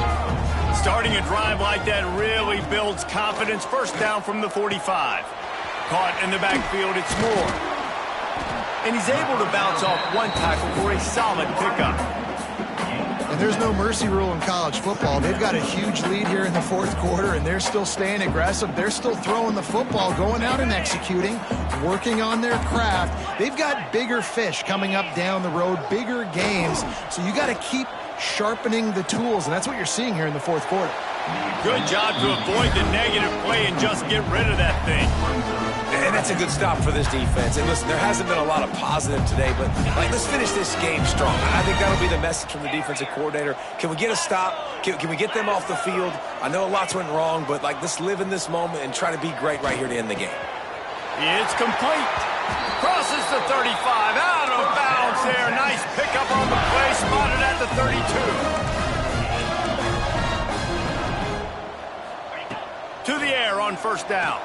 [SPEAKER 1] Starting a drive like that really builds confidence. 1st down from the 45. Caught in the backfield, it's Moore. And he's able to bounce off one tackle for a solid pickup.
[SPEAKER 4] And there's no mercy rule in college football. They've got a huge lead here in the 4th quarter, and they're still staying aggressive. They're still throwing the football, going out and executing, working on their craft. They've got bigger fish coming up down the road, bigger games. So you got to keep sharpening the tools, and that's what you're seeing here in the 4th quarter.
[SPEAKER 1] Good job to avoid the negative play and just get rid of that thing.
[SPEAKER 3] And that's a good stop for this defense. And listen, there hasn't been a lot of positive today, but let's finish this game strong. I think that'll be the message from the defensive coordinator. Can we get a stop? Can we get them off the field? I know lots went wrong, but let's live in this moment and try to be great right here to end the game.
[SPEAKER 1] It's complete. Crosses the 35, out of bounds there. Nice pickup on the play. first down.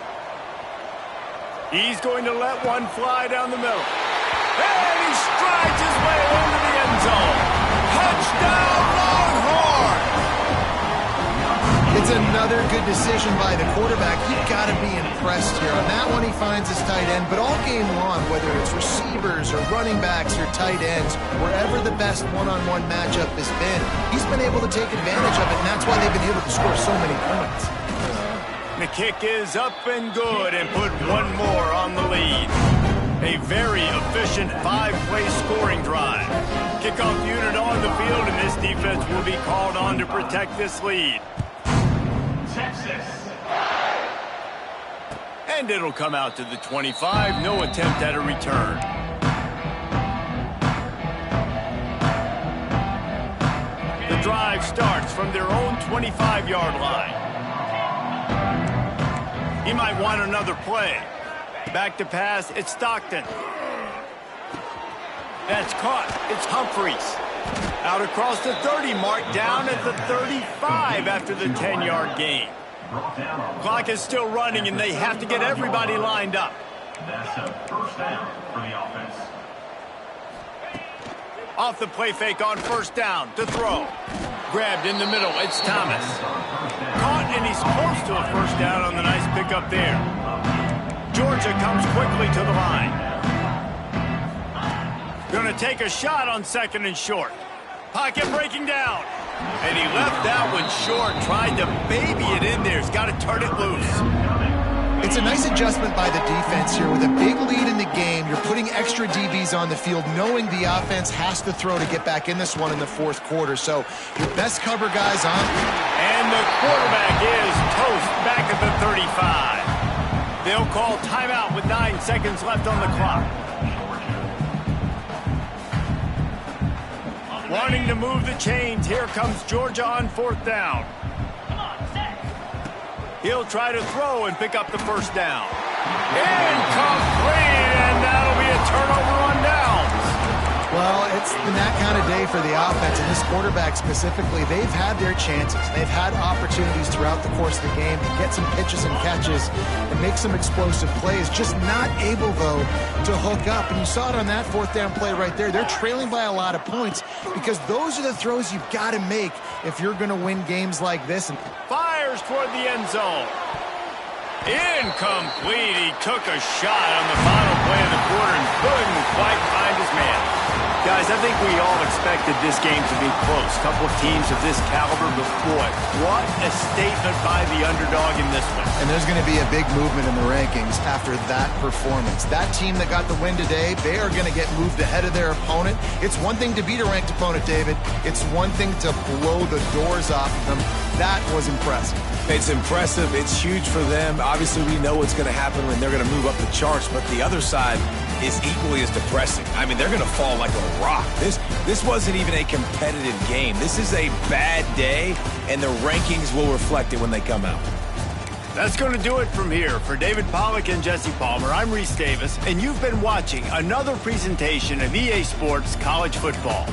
[SPEAKER 1] He's going to let one fly down the middle. And he strides his way into the end zone. Touchdown, Longhorns!
[SPEAKER 4] It's another good decision by the quarterback. You've got to be impressed here. On that one, he finds his tight end. But all game long, whether it's receivers or running backs or tight ends, wherever the best one-on-one matchup has been, he's been able to take advantage of it, and that's why they've been able to score so many points.
[SPEAKER 1] The kick is up and good and put one more on the lead. A very efficient 5-play scoring drive. Kickoff unit on the field, and this defense will be called on to protect this lead.
[SPEAKER 2] Texas.
[SPEAKER 1] And it'll come out to the 25. No attempt at a return. The drive starts from their own 25-yard line. He might want another play. Back to pass, it's Stockton. That's caught. It's Humphreys. Out across the 30, marked down at the 35 after the 10-yard gain. Clock is still running, and they have to get everybody lined up.
[SPEAKER 2] That's a first down for the offense.
[SPEAKER 1] Off the play fake on first down to throw. Grabbed in the middle, it's Thomas. Caught, and he's close to a first down on the nice pickup there. Georgia comes quickly to the line. Going to take a shot on second and short. Pocket breaking down. And he left that one short, tried to baby it in there. He's got to turn it loose.
[SPEAKER 4] It's a nice adjustment by the defense here. With a big lead in the game, you're putting extra DBs on the field, knowing the offense has to throw to get back in this one in the fourth quarter. So your best cover guys on.
[SPEAKER 1] And the quarterback is toast back at the 35. They'll call timeout with 9 seconds left on the clock. Wanting to move the chains, here comes Georgia on fourth down. He'll try to throw and pick up the first down. Incomplete, and that'll be a turnover on downs.
[SPEAKER 4] Well, it's been that kind of day for the offense, and this quarterback specifically, they've had their chances. They've had opportunities throughout the course of the game to get some pitches and catches and make some explosive plays, just not able, though, to hook up. And you saw it on that fourth down play right there. They're trailing by a lot of points because those are the throws you've got to make if you're going to win games like this. And
[SPEAKER 1] fires toward the end zone. Incomplete. He took a shot on the final play of the quarter and couldn't quite find his man. Guys, I think we all expected this game to be close. Couple of teams of this caliber, but boy, what a statement by the underdog in this one.
[SPEAKER 4] And there's going to be a big movement in the rankings after that performance. That team that got the win today, they are going to get moved ahead of their opponent. It's one thing to beat a ranked opponent, David. It's one thing to blow the doors off of them. That was impressive.
[SPEAKER 3] It's impressive. It's huge for them. Obviously, we know what's going to happen when they're going to move up the charts, but the other side is equally as depressing. I mean, they're going to fall like a rock. This wasn't even a competitive game. This is a bad day, and the rankings will reflect it when they come out.
[SPEAKER 1] That's going to do it from here. For David Pollack and Jesse Palmer, I'm Reese Davis, and you've been watching another presentation of EA Sports College Football.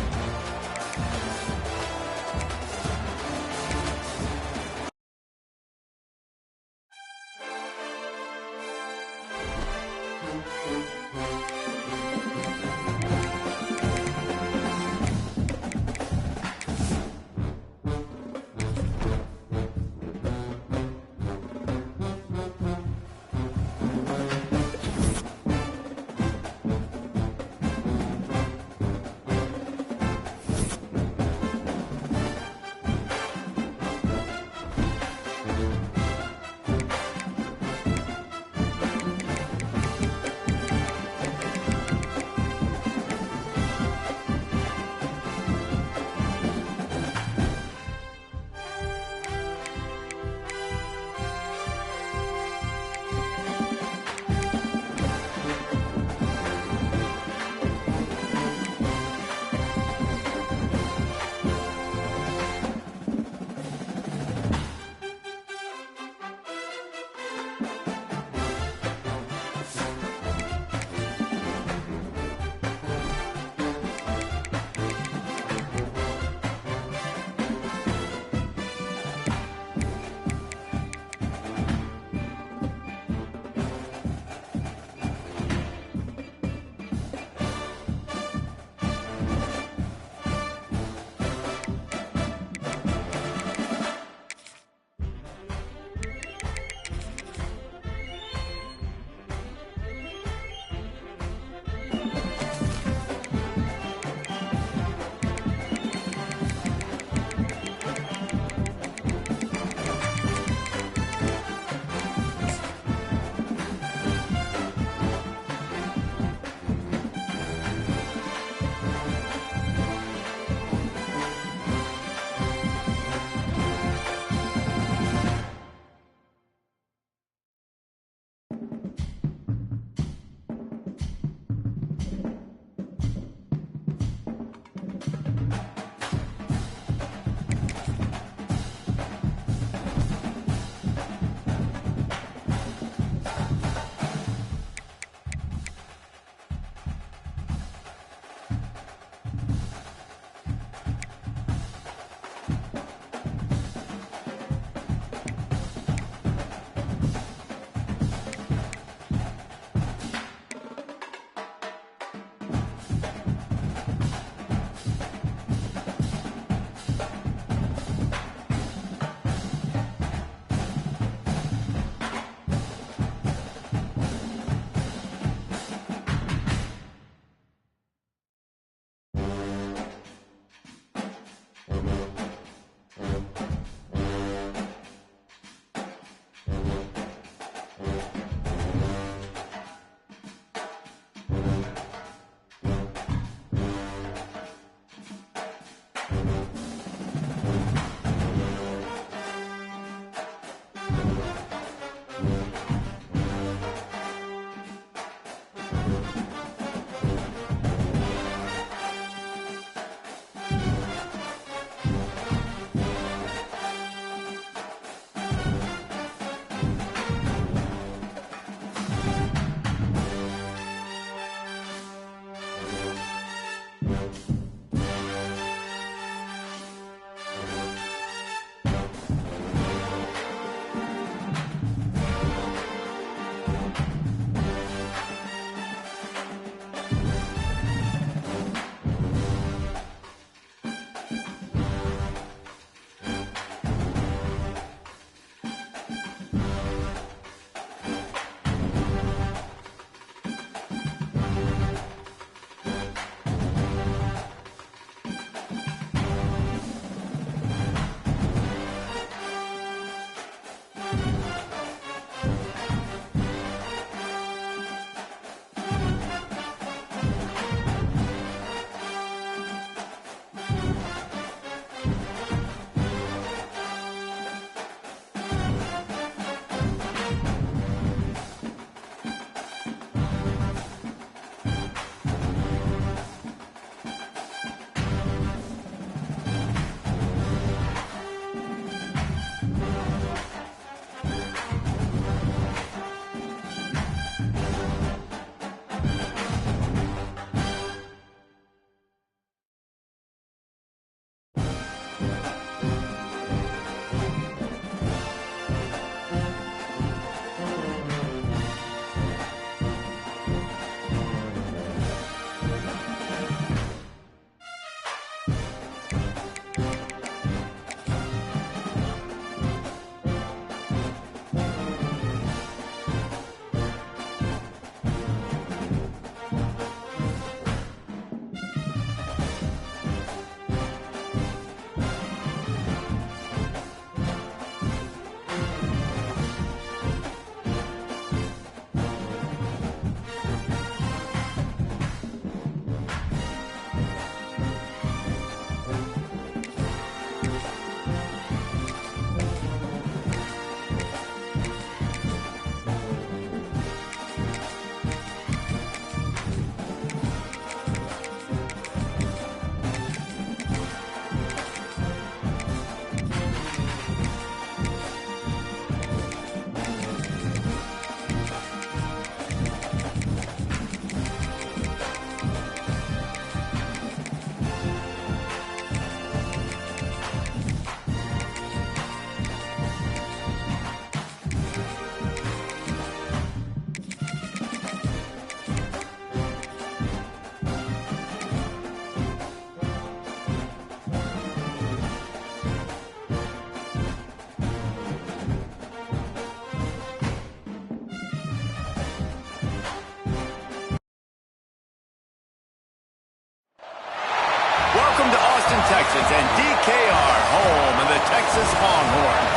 [SPEAKER 1] Houston, Texas, and DKR, home of the Texas Longhorns.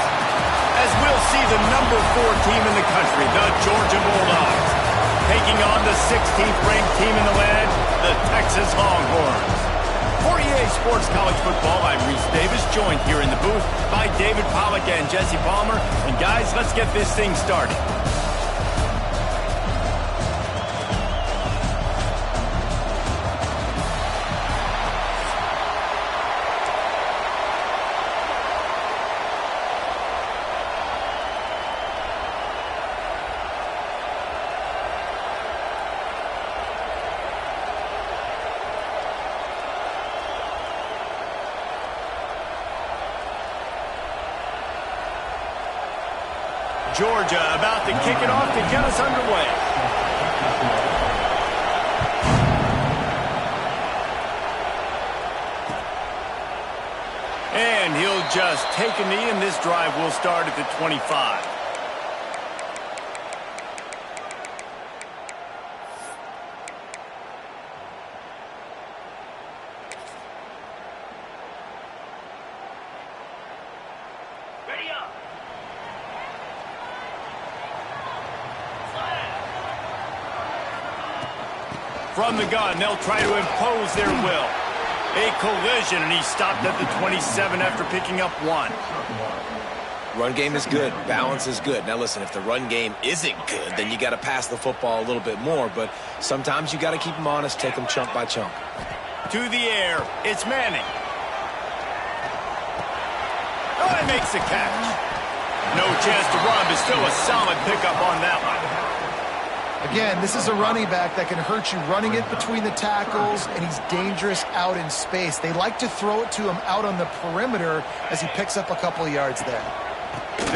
[SPEAKER 1] As we'll see the number 4 team in the country, the Georgia Bulldogs, taking on the 16th ranked team in the land, the Texas Longhorns. For EA Sports College Football, I'm Reese Davis, joined here in the booth by David Pollack and Jesse Palmer. And guys, let's get this thing started. Georgia about to kick it off to get us underway. And he'll just take a knee, and this drive will start at the 25. From the gun, they'll try to impose their will. A collision, and he stopped at the 27 after picking up 1.
[SPEAKER 3] Run game is good. Balance is good. Now, listen, if the run game isn't good, then you got to pass the football a little bit more. But sometimes you got to keep them honest, take them chunk by chunk.
[SPEAKER 1] To the air, it's Manning. Oh, he makes the catch. No chance to run, but still a solid pickup on that one.
[SPEAKER 4] Again, this is a running back that can hurt you running it between the tackles, and he's dangerous out in space. They like to throw it to him out on the perimeter as he picks up a couple of yards there.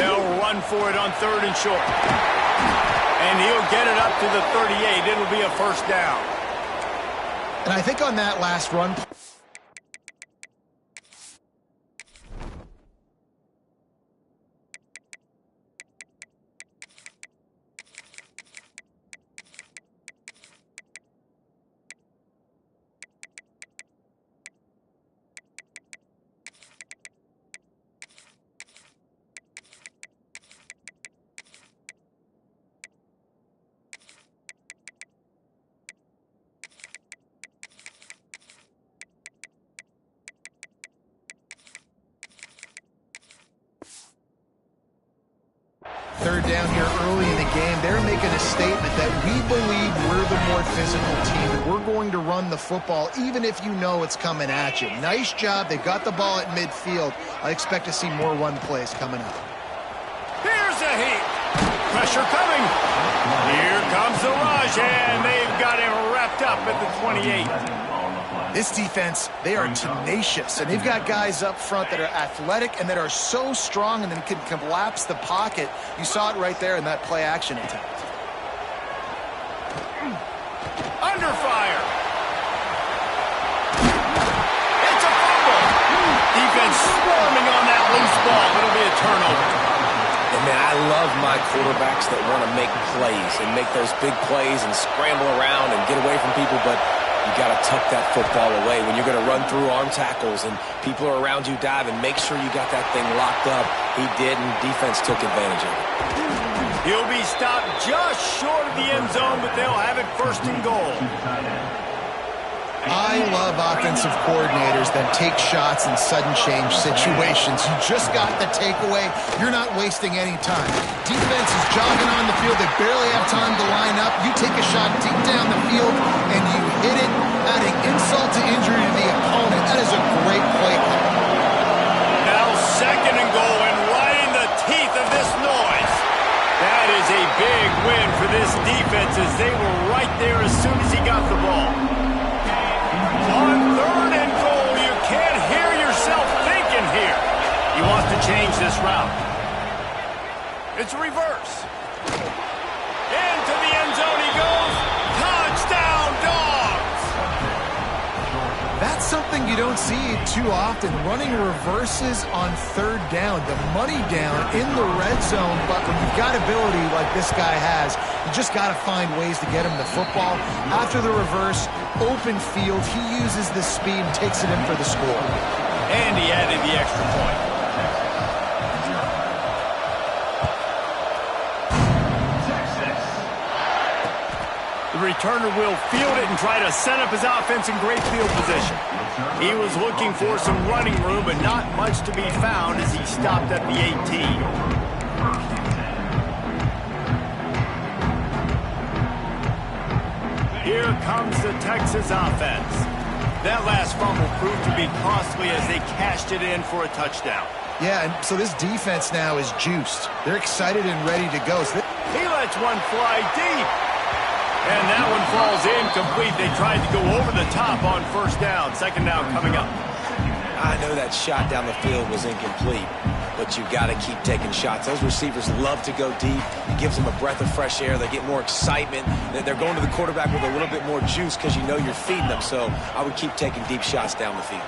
[SPEAKER 1] They'll run for it on 3rd and short. And he'll get it up to the 38. It'll be a first down.
[SPEAKER 4] And I think on that last run... Third down here early in the game. They're making a statement that we believe we're the more physical team, and we're going to run the football even if you know it's coming at you. Nice job. They got the ball at midfield. I expect to see more run plays coming up.
[SPEAKER 1] Here's a heat. Pressure coming. Here comes the rush, and they've got him wrapped up at the 28.
[SPEAKER 4] This defense, they are tenacious, and they've got guys up front that are athletic and that are so strong and then can collapse the pocket. You saw it right there in that play-action attempt.
[SPEAKER 1] Under fire. It's a fumble. Defense swarming on that loose ball. It'll be a turnover.
[SPEAKER 3] And, man, I love my quarterbacks that want to make plays and make those big plays and scramble around and get away from people, but you got to tuck that football away. When you're going to run through arm tackles and people are around you diving, make sure you got that thing locked up. He did, and defense took advantage of it.
[SPEAKER 1] He'll be stopped just short of the end zone, but they'll have it 1st and goal.
[SPEAKER 4] I love offensive coordinators that take shots in sudden change situations. You just got the takeaway. You're not wasting any time. Defense is jogging on the field. They barely have time to line up. You take a shot deep down the field, and you hit it, adding insult to injury to the opponent. That is a great play call.
[SPEAKER 1] Now 2nd and goal, and right in the teeth of this noise. That is a big win for this defense, as they were right there as soon as he got the ball. On 3rd and goal, you can't hear yourself thinking here. He wants to change this route. It's a reverse. Into the end zone he goes. Touchdown, Dogs!
[SPEAKER 4] That's something something you don't see too often, running reverses on third down, the money down in the red zone. But when you've got ability like this guy has, you just got to find ways to get him the football. After the reverse, open field, he uses the speed and takes it in for the score.
[SPEAKER 1] And he added the extra point. The returner will field it and try to set up his offense in great field position. He was looking for some running room, but not much to be found as he stopped at the 18. Here comes the Texas offense. That last fumble proved to be costly as they cashed it in for a touchdown.
[SPEAKER 4] Yeah, and so this defense now is juiced. They're excited and ready to go.
[SPEAKER 1] He lets one fly deep. And that one falls incomplete. They tried to go over the top on first down. Second down coming up.
[SPEAKER 3] I know that shot down the field was incomplete, but you've got to keep taking shots. Those receivers love to go deep. It gives them a breath of fresh air. They get more excitement. They're going to the quarterback with a little bit more juice because you know you're feeding them. So I would keep taking deep shots down the field.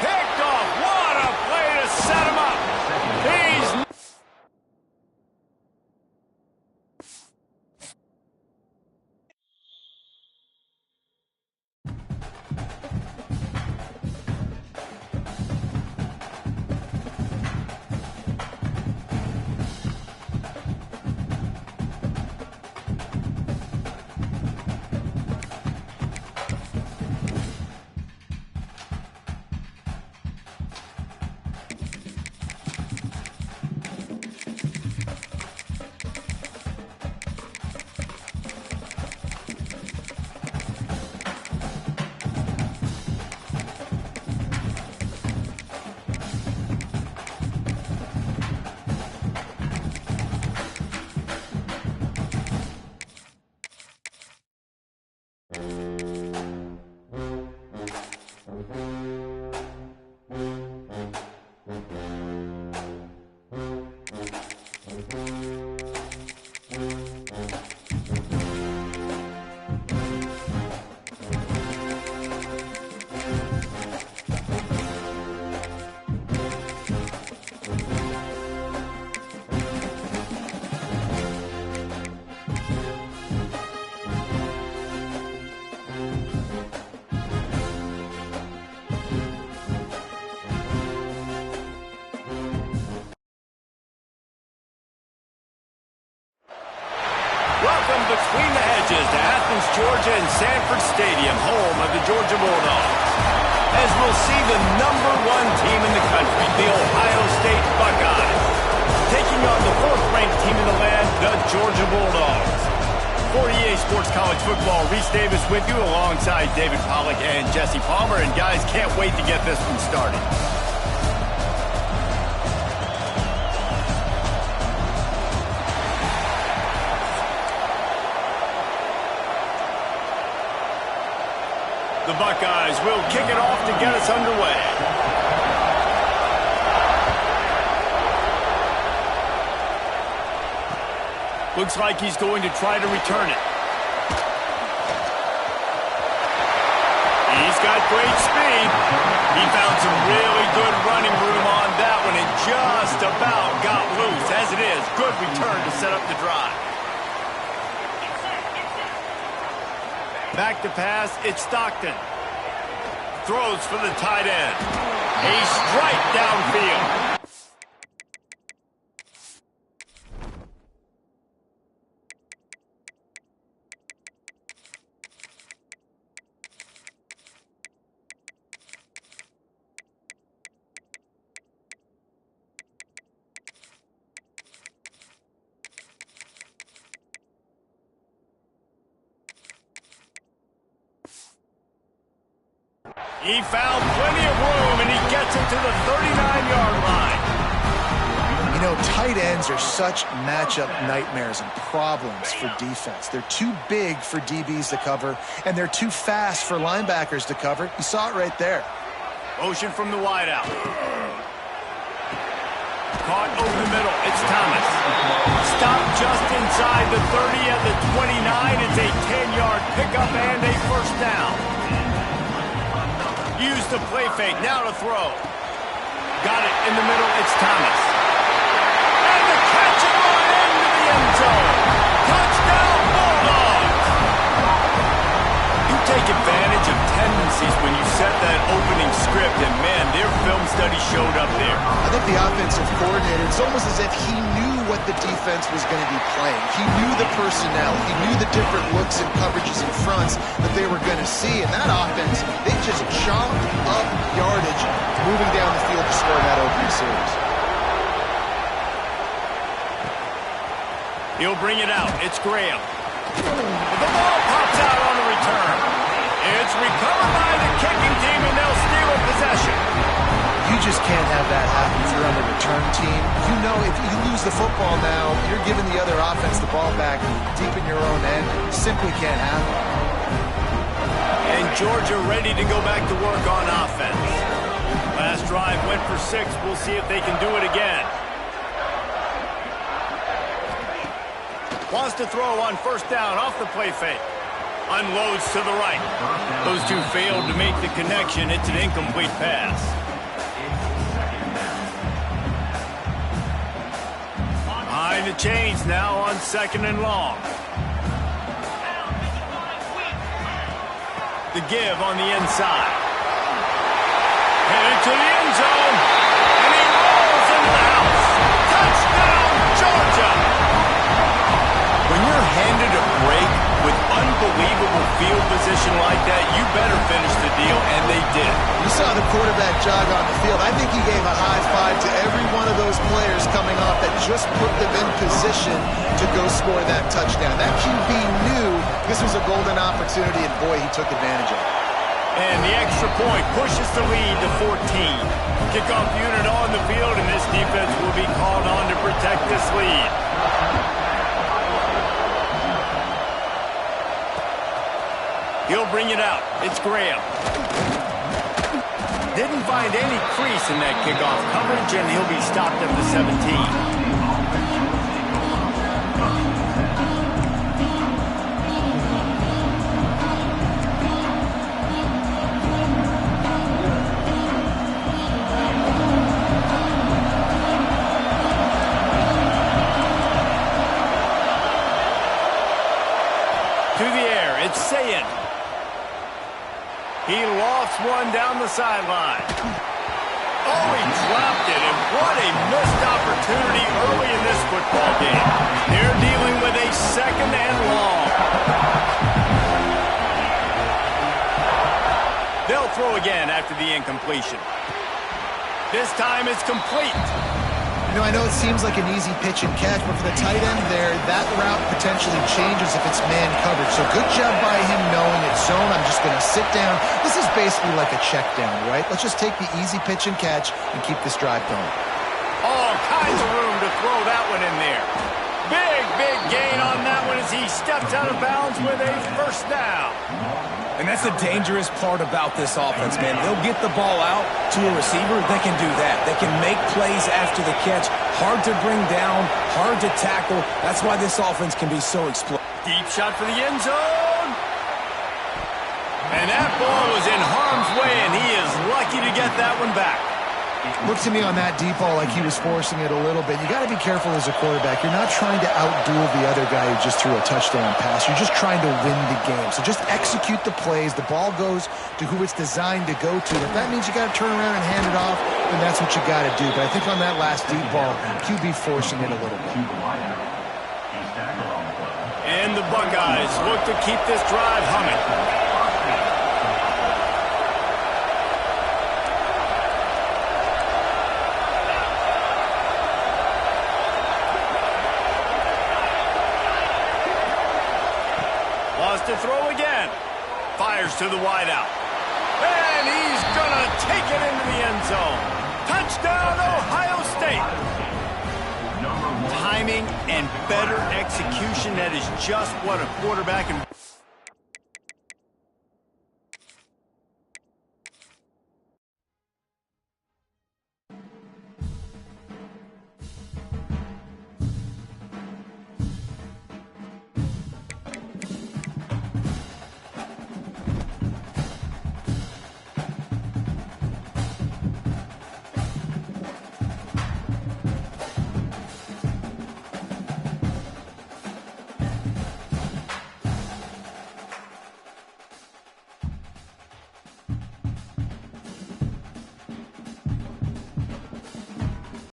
[SPEAKER 1] Picked off. What a play to set him up. He's... Welcome between the hedges to Athens, Georgia and Sanford Stadium, home of the Georgia Bulldogs. As we'll see the #1 team in the country, the Ohio State Buckeyes, taking on the 4th-ranked team in the land, the Georgia Bulldogs. For EA Sports College Football, Reese Davis with you alongside David Pollack and Jesse Palmer. And guys, can't wait to get this one started. The Buckeyes will kick it off to get us underway. Looks like he's going to try to return it. He's got great speed. He found some really good running room on that one and just about got loose. As it is, good return to set up the drive. Back to pass, it's Stockton. Throws for the tight end. A strike downfield. He found plenty of room, and he gets it to the 39-yard line.
[SPEAKER 4] You know, tight ends are such matchup nightmares and problems for defense. They're too big for DBs to cover, and they're too fast for linebackers to cover. You saw it right there.
[SPEAKER 1] Motion from the wideout. Caught over the middle. It's Thomas. Stopped just inside the 30 at the 29. It's a 10-yard pickup and a first down. Use the play fake. Now to throw. Got it in the middle. It's Thomas. And the catch and run into the end zone. Touchdown, Bulldogs. You take advantage of tendencies when you set that opening script, and man, their film study showed up there.
[SPEAKER 4] I think the offensive coordinator, it's almost as if he knew what the defense was going to be playing. He knew the personnel. He knew the different looks and coverages and fronts that they were going to see. And that offense, they just chopped up yardage moving down the field to score that opening series.
[SPEAKER 1] He'll bring it out. It's Graham. The ball pops out on the return. It's recovered by the kicking team, and they'll steal a possession.
[SPEAKER 4] You just can't have that happen if you're on the return team. You know if you lose the football now, you're giving the other offense the ball back deep in your own end. Simply can't happen.
[SPEAKER 1] And Georgia ready to go back to work on offense. Last drive went for 6. We'll see if they can do it again. Wants to throw on first down off the play fake. Unloads to the right. Those two failed to make the connection. It's an incomplete pass. Behind the chains now on 2nd and long. The give on the inside. Headed to the end zone. And he rolls into the house. Touchdown, Georgia! When you're handed a break with unbelievable field position like that, you better finish the deal, and they did.
[SPEAKER 4] You saw the quarterback jog on the field. I think he gave a high five to every one of those players coming off that just put them in position to go score that touchdown. That QB knew this was a golden opportunity, and boy, he took advantage of it.
[SPEAKER 1] And the extra point pushes the lead to 14. Kickoff unit on the field, and this defense will be called on to protect this lead. He'll bring it out. It's Graham. Didn't find any crease in that kickoff coverage, and he'll be stopped at the 17. To the air, it's Sayin. He lofts one down the sideline. Oh, he dropped it, and what a missed opportunity early in this football game. They're dealing with a 2nd and long. They'll throw again after the incompletion. This time it's complete.
[SPEAKER 4] You know, I know it seems like an easy pitch and catch, but for the tight end there, that route potentially changes if it's man coverage. So good job by him knowing it's zone. I'm just going to sit down. This is basically like a check down, right? Let's just take the easy pitch and catch and keep this drive going.
[SPEAKER 1] All kinds of room to throw that one in there. Big gain on that one as he steps out of bounds with a first down.
[SPEAKER 3] And that's the dangerous part about this offense, man. They'll get the ball out to a receiver. They can do that. They can make plays after the catch. Hard to bring down, hard to tackle. That's why this offense can be so explosive.
[SPEAKER 1] Deep shot for the end zone. And that ball was in harm's way, and he is lucky to get that one back.
[SPEAKER 4] Looked to me on that deep ball like he was forcing it a little bit. You got to be careful as a quarterback. You're not trying to outduel the other guy who just threw a touchdown pass. You're just trying to win the game. So just execute the plays. The ball goes to who it's designed to go to. If that means you got to turn around and hand it off, then that's what you got to do. But I think on that last deep ball, QB forcing it a little bit.
[SPEAKER 1] And the Buckeyes look to keep this drive humming. To throw again. Fires to the wideout. And he's going to take it into the end zone. Touchdown, Ohio State. Timing and better execution, that is just what a quarterback and